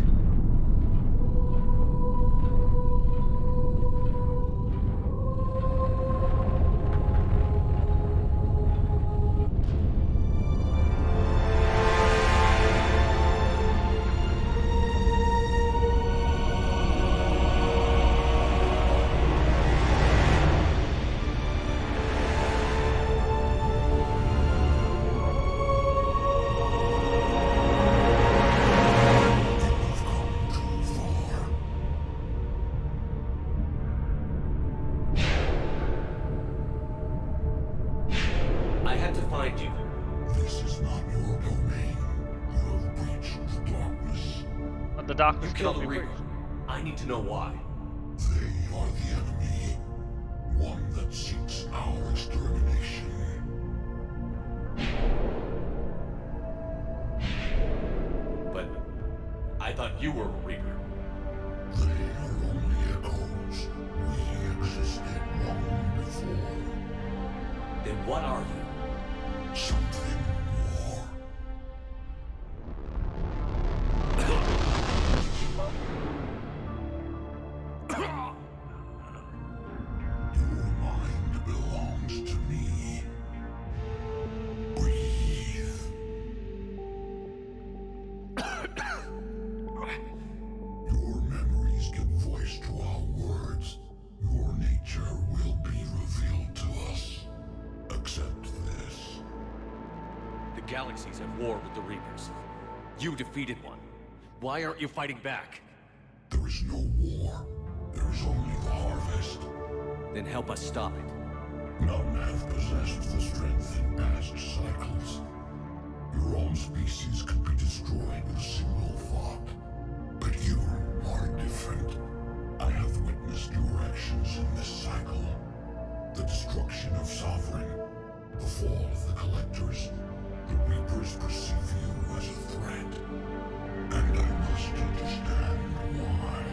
Darkness cannot be Reaper. I need to know why. They are the enemy. One that seeks our extermination. But I thought you were a Reaper. They are only echoes. We existed long before. Then what are you? Something more. You Your memories give voice to our words. Your nature will be revealed to us. Accept this. The galaxy's at war with the Reapers. You defeated one. Why aren't you fighting back? There is no war. There is only the harvest. Then help us stop it. None have possessed the strength in past cycles. Your own species could be destroyed with a single thought. But you are different. I have witnessed your actions in this cycle. The destruction of Sovereign, the fall of the Collectors. The Reapers perceive you as a threat. And I must understand why.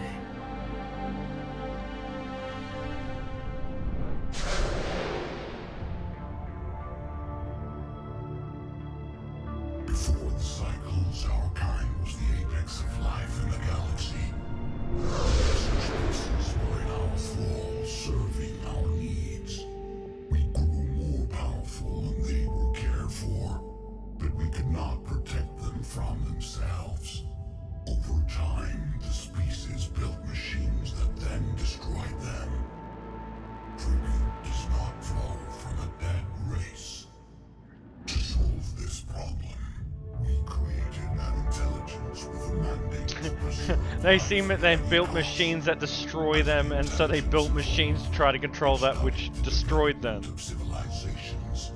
Before the cycles, our kind was the apex of life in the galaxy. Lesser species were in our thrall, serving our needs. We grew more powerful and they were cared for, but we could not protect them from themselves. Over time, the species built machines that then destroyed them. Tribute does not flow from a dead race. To solve this problem, we created an intelligence with a mandate to preserve They seem that they built machines that destroy them, and so they built machines to try to control that which destroyed them. of civilizations.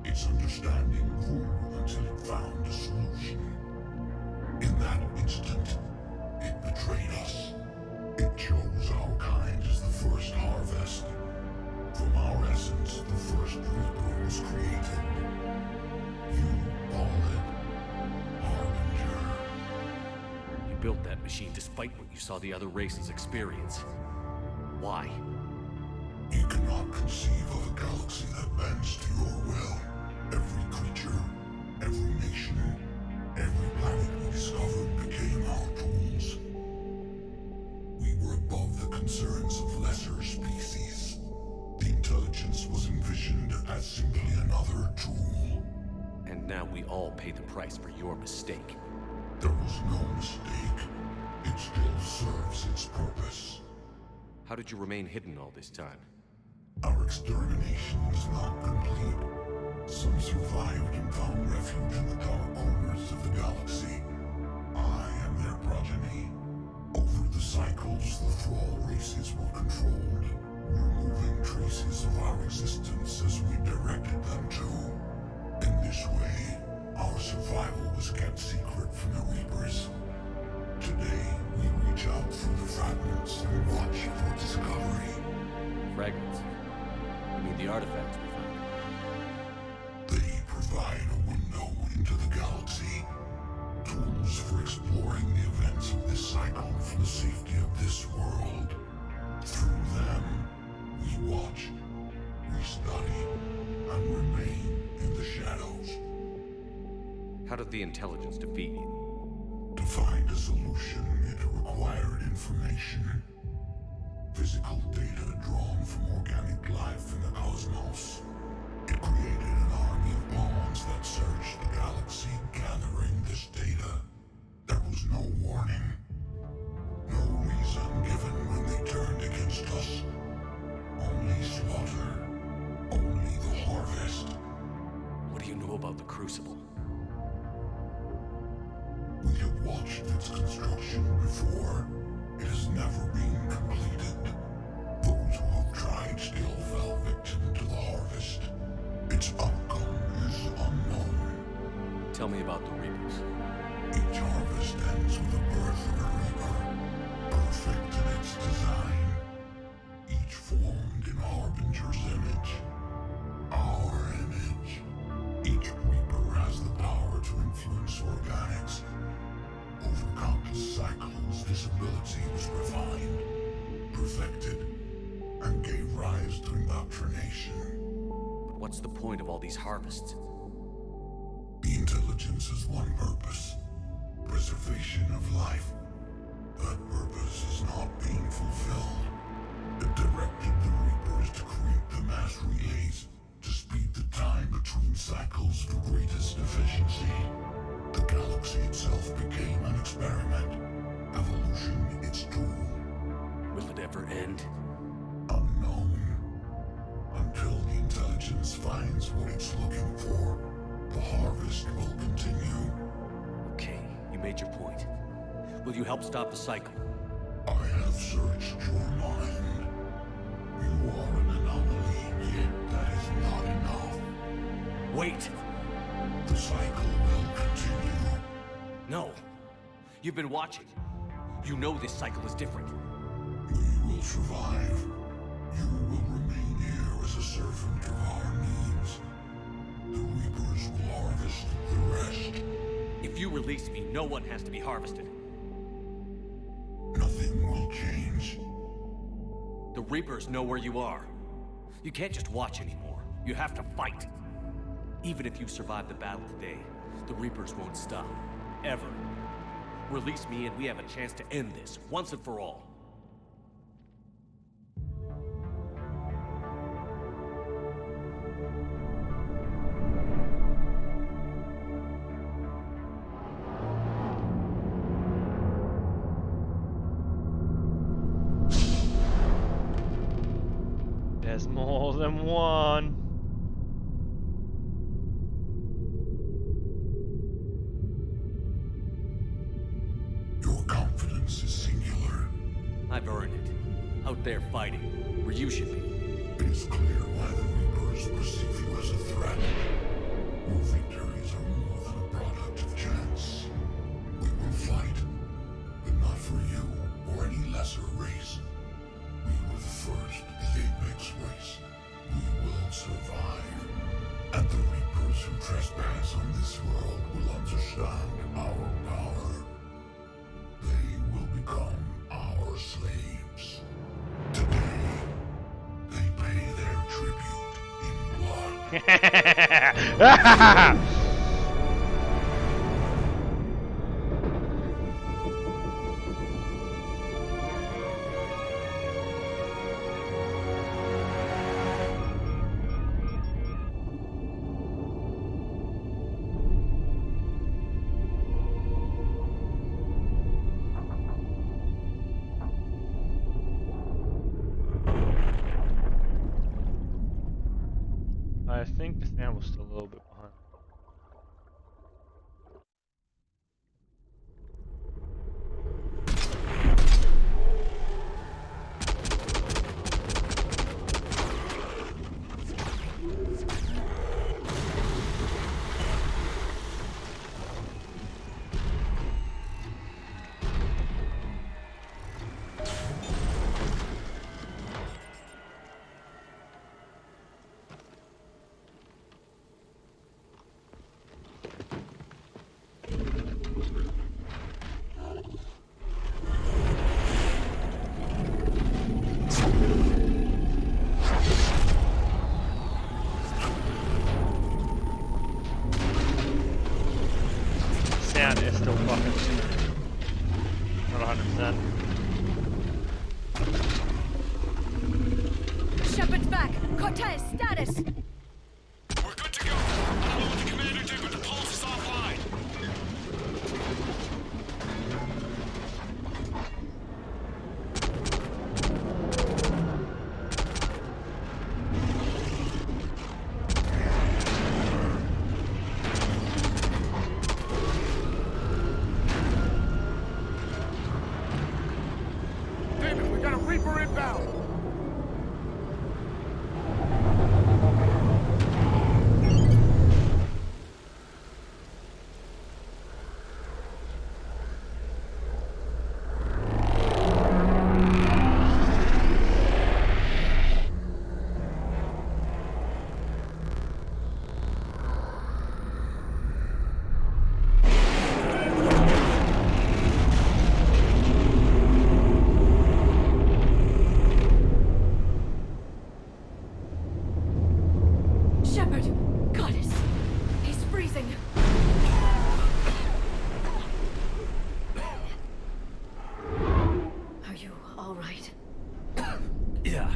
Its understanding grew until it found a solution. In that instant, it betrayed us. It chose our kind as the first harvest. From our essence, the first Reaper was created. You call it Harbinger. You built that machine despite what you saw the other races experience. Why? You cannot conceive of a galaxy that bends to your will. Every creature, every nation, every planet we discovered became our tools. We were above the concerns of lesser species. The intelligence was envisioned as simply another tool. And now we all pay the price for your mistake. There was no mistake. It still serves its purpose. How did you remain hidden all this time? Our extermination is not complete. Some survived and found refuge in the dark corners of the galaxy. I am their progeny. Over the cycles, the Thrall races were controlled, removing traces of our existence as we directed them to. In this way, our survival was kept secret from the Reapers. Today, we reach out through the fragments and watch for discovery. Fragments? You mean the artifacts we found? They provide a window into the galaxy. Tools for exploring the events of this cycle for the safety of this world. Through them, we watch, we study, and remain in the shadows. How did the intelligence defeat you? To find a solution, it required information. Physical data drawn from organic life in the cosmos. It created an army of pawns that searched the galaxy, gathering this data. There was no warning. No reason given when they turned against us. Only slaughter. Only the harvest. What do you know about the Crucible? We have watched its construction before. It has never been completed. Those who have tried still fell victim to the harvest. Its outcome is unknown. Tell me about the Reapers. Each harvest ends with the birth of a Reaper, perfect in its design. Each formed in Harbinger's image. Our image. Each Reaper has the power to influence organics. Over countless cycles, this ability was refined, perfected, and gave rise to indoctrination. But what's the point of all these harvests? The intelligence has one purpose: preservation of life. That purpose is not being fulfilled. It directed the Reapers to create the mass relays to speed the time between cycles for greatest efficiency. The galaxy itself became an ever end? Unknown. Until the intelligence finds what it's looking for, the harvest will continue. Okay, you made your point. Will you help stop the cycle? I have searched your mind. You are an anomaly, yet that is not enough. Wait! The cycle will continue. No. You've been watching. You know this cycle is different. We will survive. You will remain here as a servant of our needs. The Reapers will harvest the rest. If you release me, no one has to be harvested. Nothing will change. The Reapers know where you are. You can't just watch anymore. You have to fight. Even if you survive the battle today, the Reapers won't stop. Ever. Release me and we have a chance to end this, once and for all. There's more than one. Your confidence is singular. I've earned it. Out there fighting, where you should be. It is clear why the Reapers perceive you as a threat. Your victories are more than a product of chance. We will fight, but not for you or any lesser race. We were the first, the Apex race. We will survive. And the Reapers who trespass on this world will understand our power. They will become our slaves. Today, they pay their tribute in blood. I think the sound was still a little bit behind. Sound is still fucking not 100%. Shepard's back. Cortez, status. We're good to go. I don't know what the commander did, but the pulse is offline. Damon, we got a Reaper inbound. Shepard, Goddess. He's freezing. Are you all right? Yeah.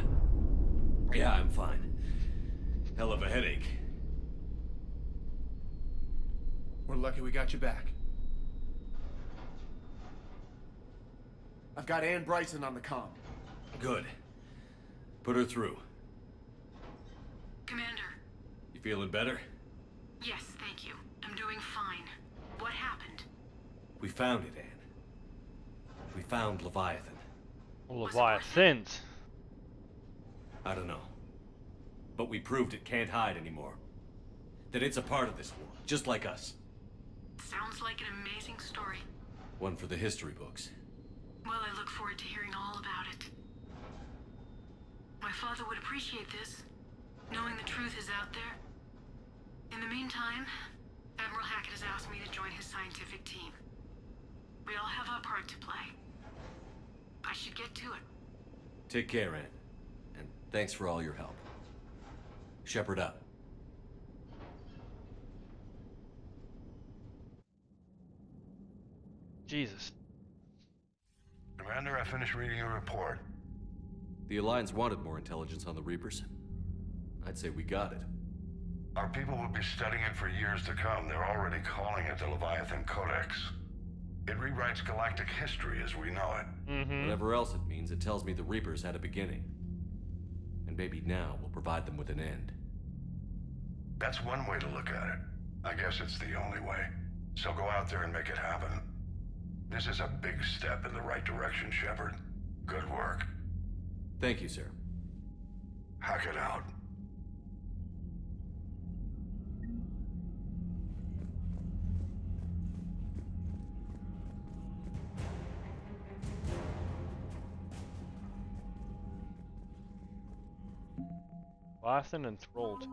Yeah, I'm fine. Hell of a headache. We're lucky we got you back. I've got Ann Bryson on the comm. Good. Put her through. Commander. You feeling better? Yes, thank you. I'm doing fine. What happened? We found it, Anne. We found Leviathan. Leviathans. I don't know. But we proved it can't hide anymore. That it's a part of this war, just like us. Sounds like an amazing story. One for the history books. Well, I look forward to hearing all about it. My father would appreciate this, knowing the truth is out there. In the meantime, Admiral Hackett has asked me to join his scientific team. We all have our part to play. I should get to it. Take care, Anne. And thanks for all your help. Shepherd up. Jesus. Commander, I finished reading your report. The Alliance wanted more intelligence on the Reapers. I'd say we got it. Our people will be studying it for years to come. They're already calling it the Leviathan Codex. It rewrites galactic history as we know it. Whatever else it means, it tells me the Reapers had a beginning. And maybe now we'll provide them with an end. That's one way to look at it. I guess it's the only way. So go out there and make it happen. This is a big step in the right direction, Shepard. Good work. Thank you, sir. Hackett out. Leviathan enthralled.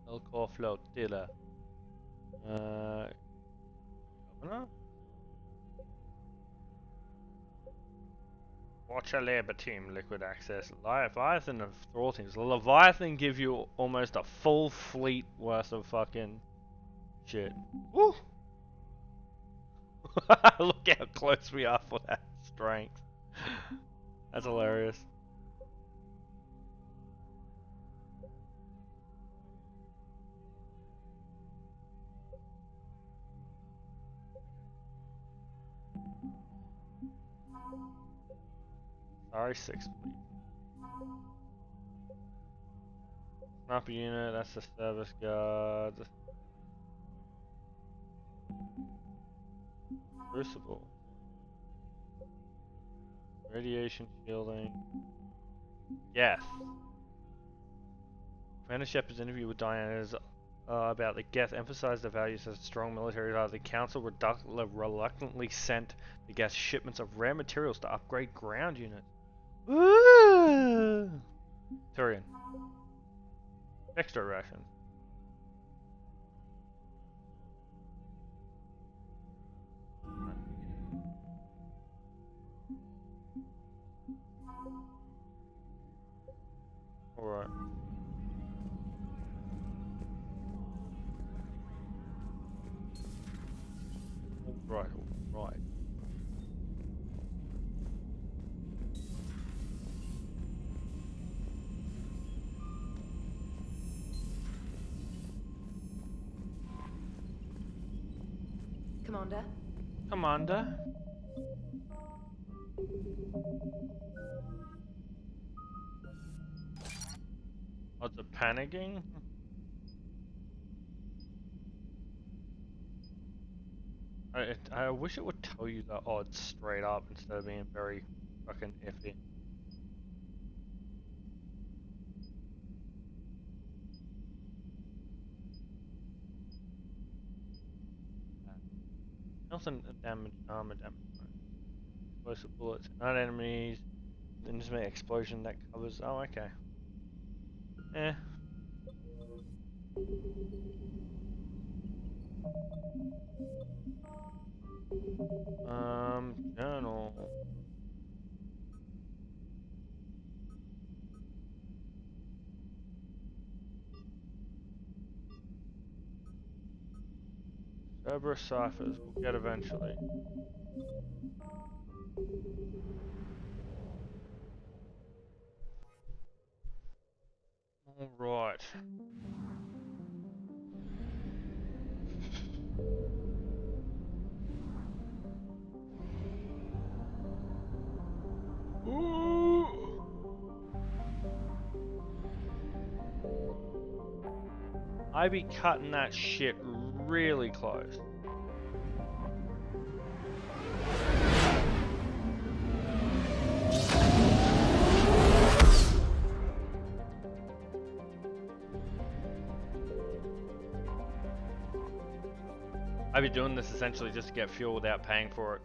Elcor Flotilla. Governor? Watcher Labor Team, Liquid Access. Leviathan of Thrall Teams. The Leviathan give you almost a full fleet worth of fucking shit. Woo! Look how close we are for that strength. That's hilarious. Sorry, 6 fleet. Sniper unit, that's the service guard. Crucible. Radiation shielding. Geth. Commander Shepard's interview with Diana is about the Geth emphasized the values as a strong military power. The Council reluctantly sent the Geth shipments of rare materials to upgrade ground units. Woo! Turian. Extra ration. Alright. Alright. Commander? Commander? Odds of panicking? I wish it would tell you the odds straight up instead of being very fucking iffy. Nothing damage, armor damage. Explosive bullets, not enemies. Intimate explosion that covers. Oh, okay. Eh. Journal. Cerberus ciphers we'll get eventually. All right. I be cutting that shit really close. I be doing this essentially just to get fuel without paying for it.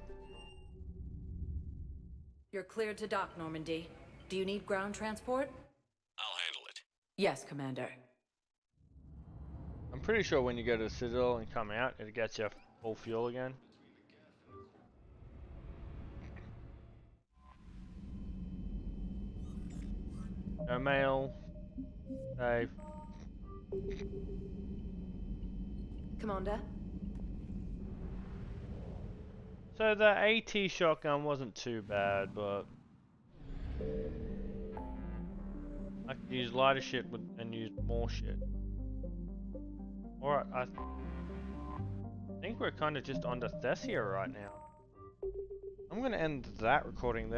You're cleared to dock, Normandy. Do you need ground transport? I'll handle it. Yes, Commander. I'm pretty sure when you go to the Citadel and come out, it gets you full fuel again. No mail. Save. Commander? So the AT shotgun wasn't too bad, but I could use lighter shit and use more shit. Alright, I think we're kind of just on to Thessia right now. I'm going to end that recording there.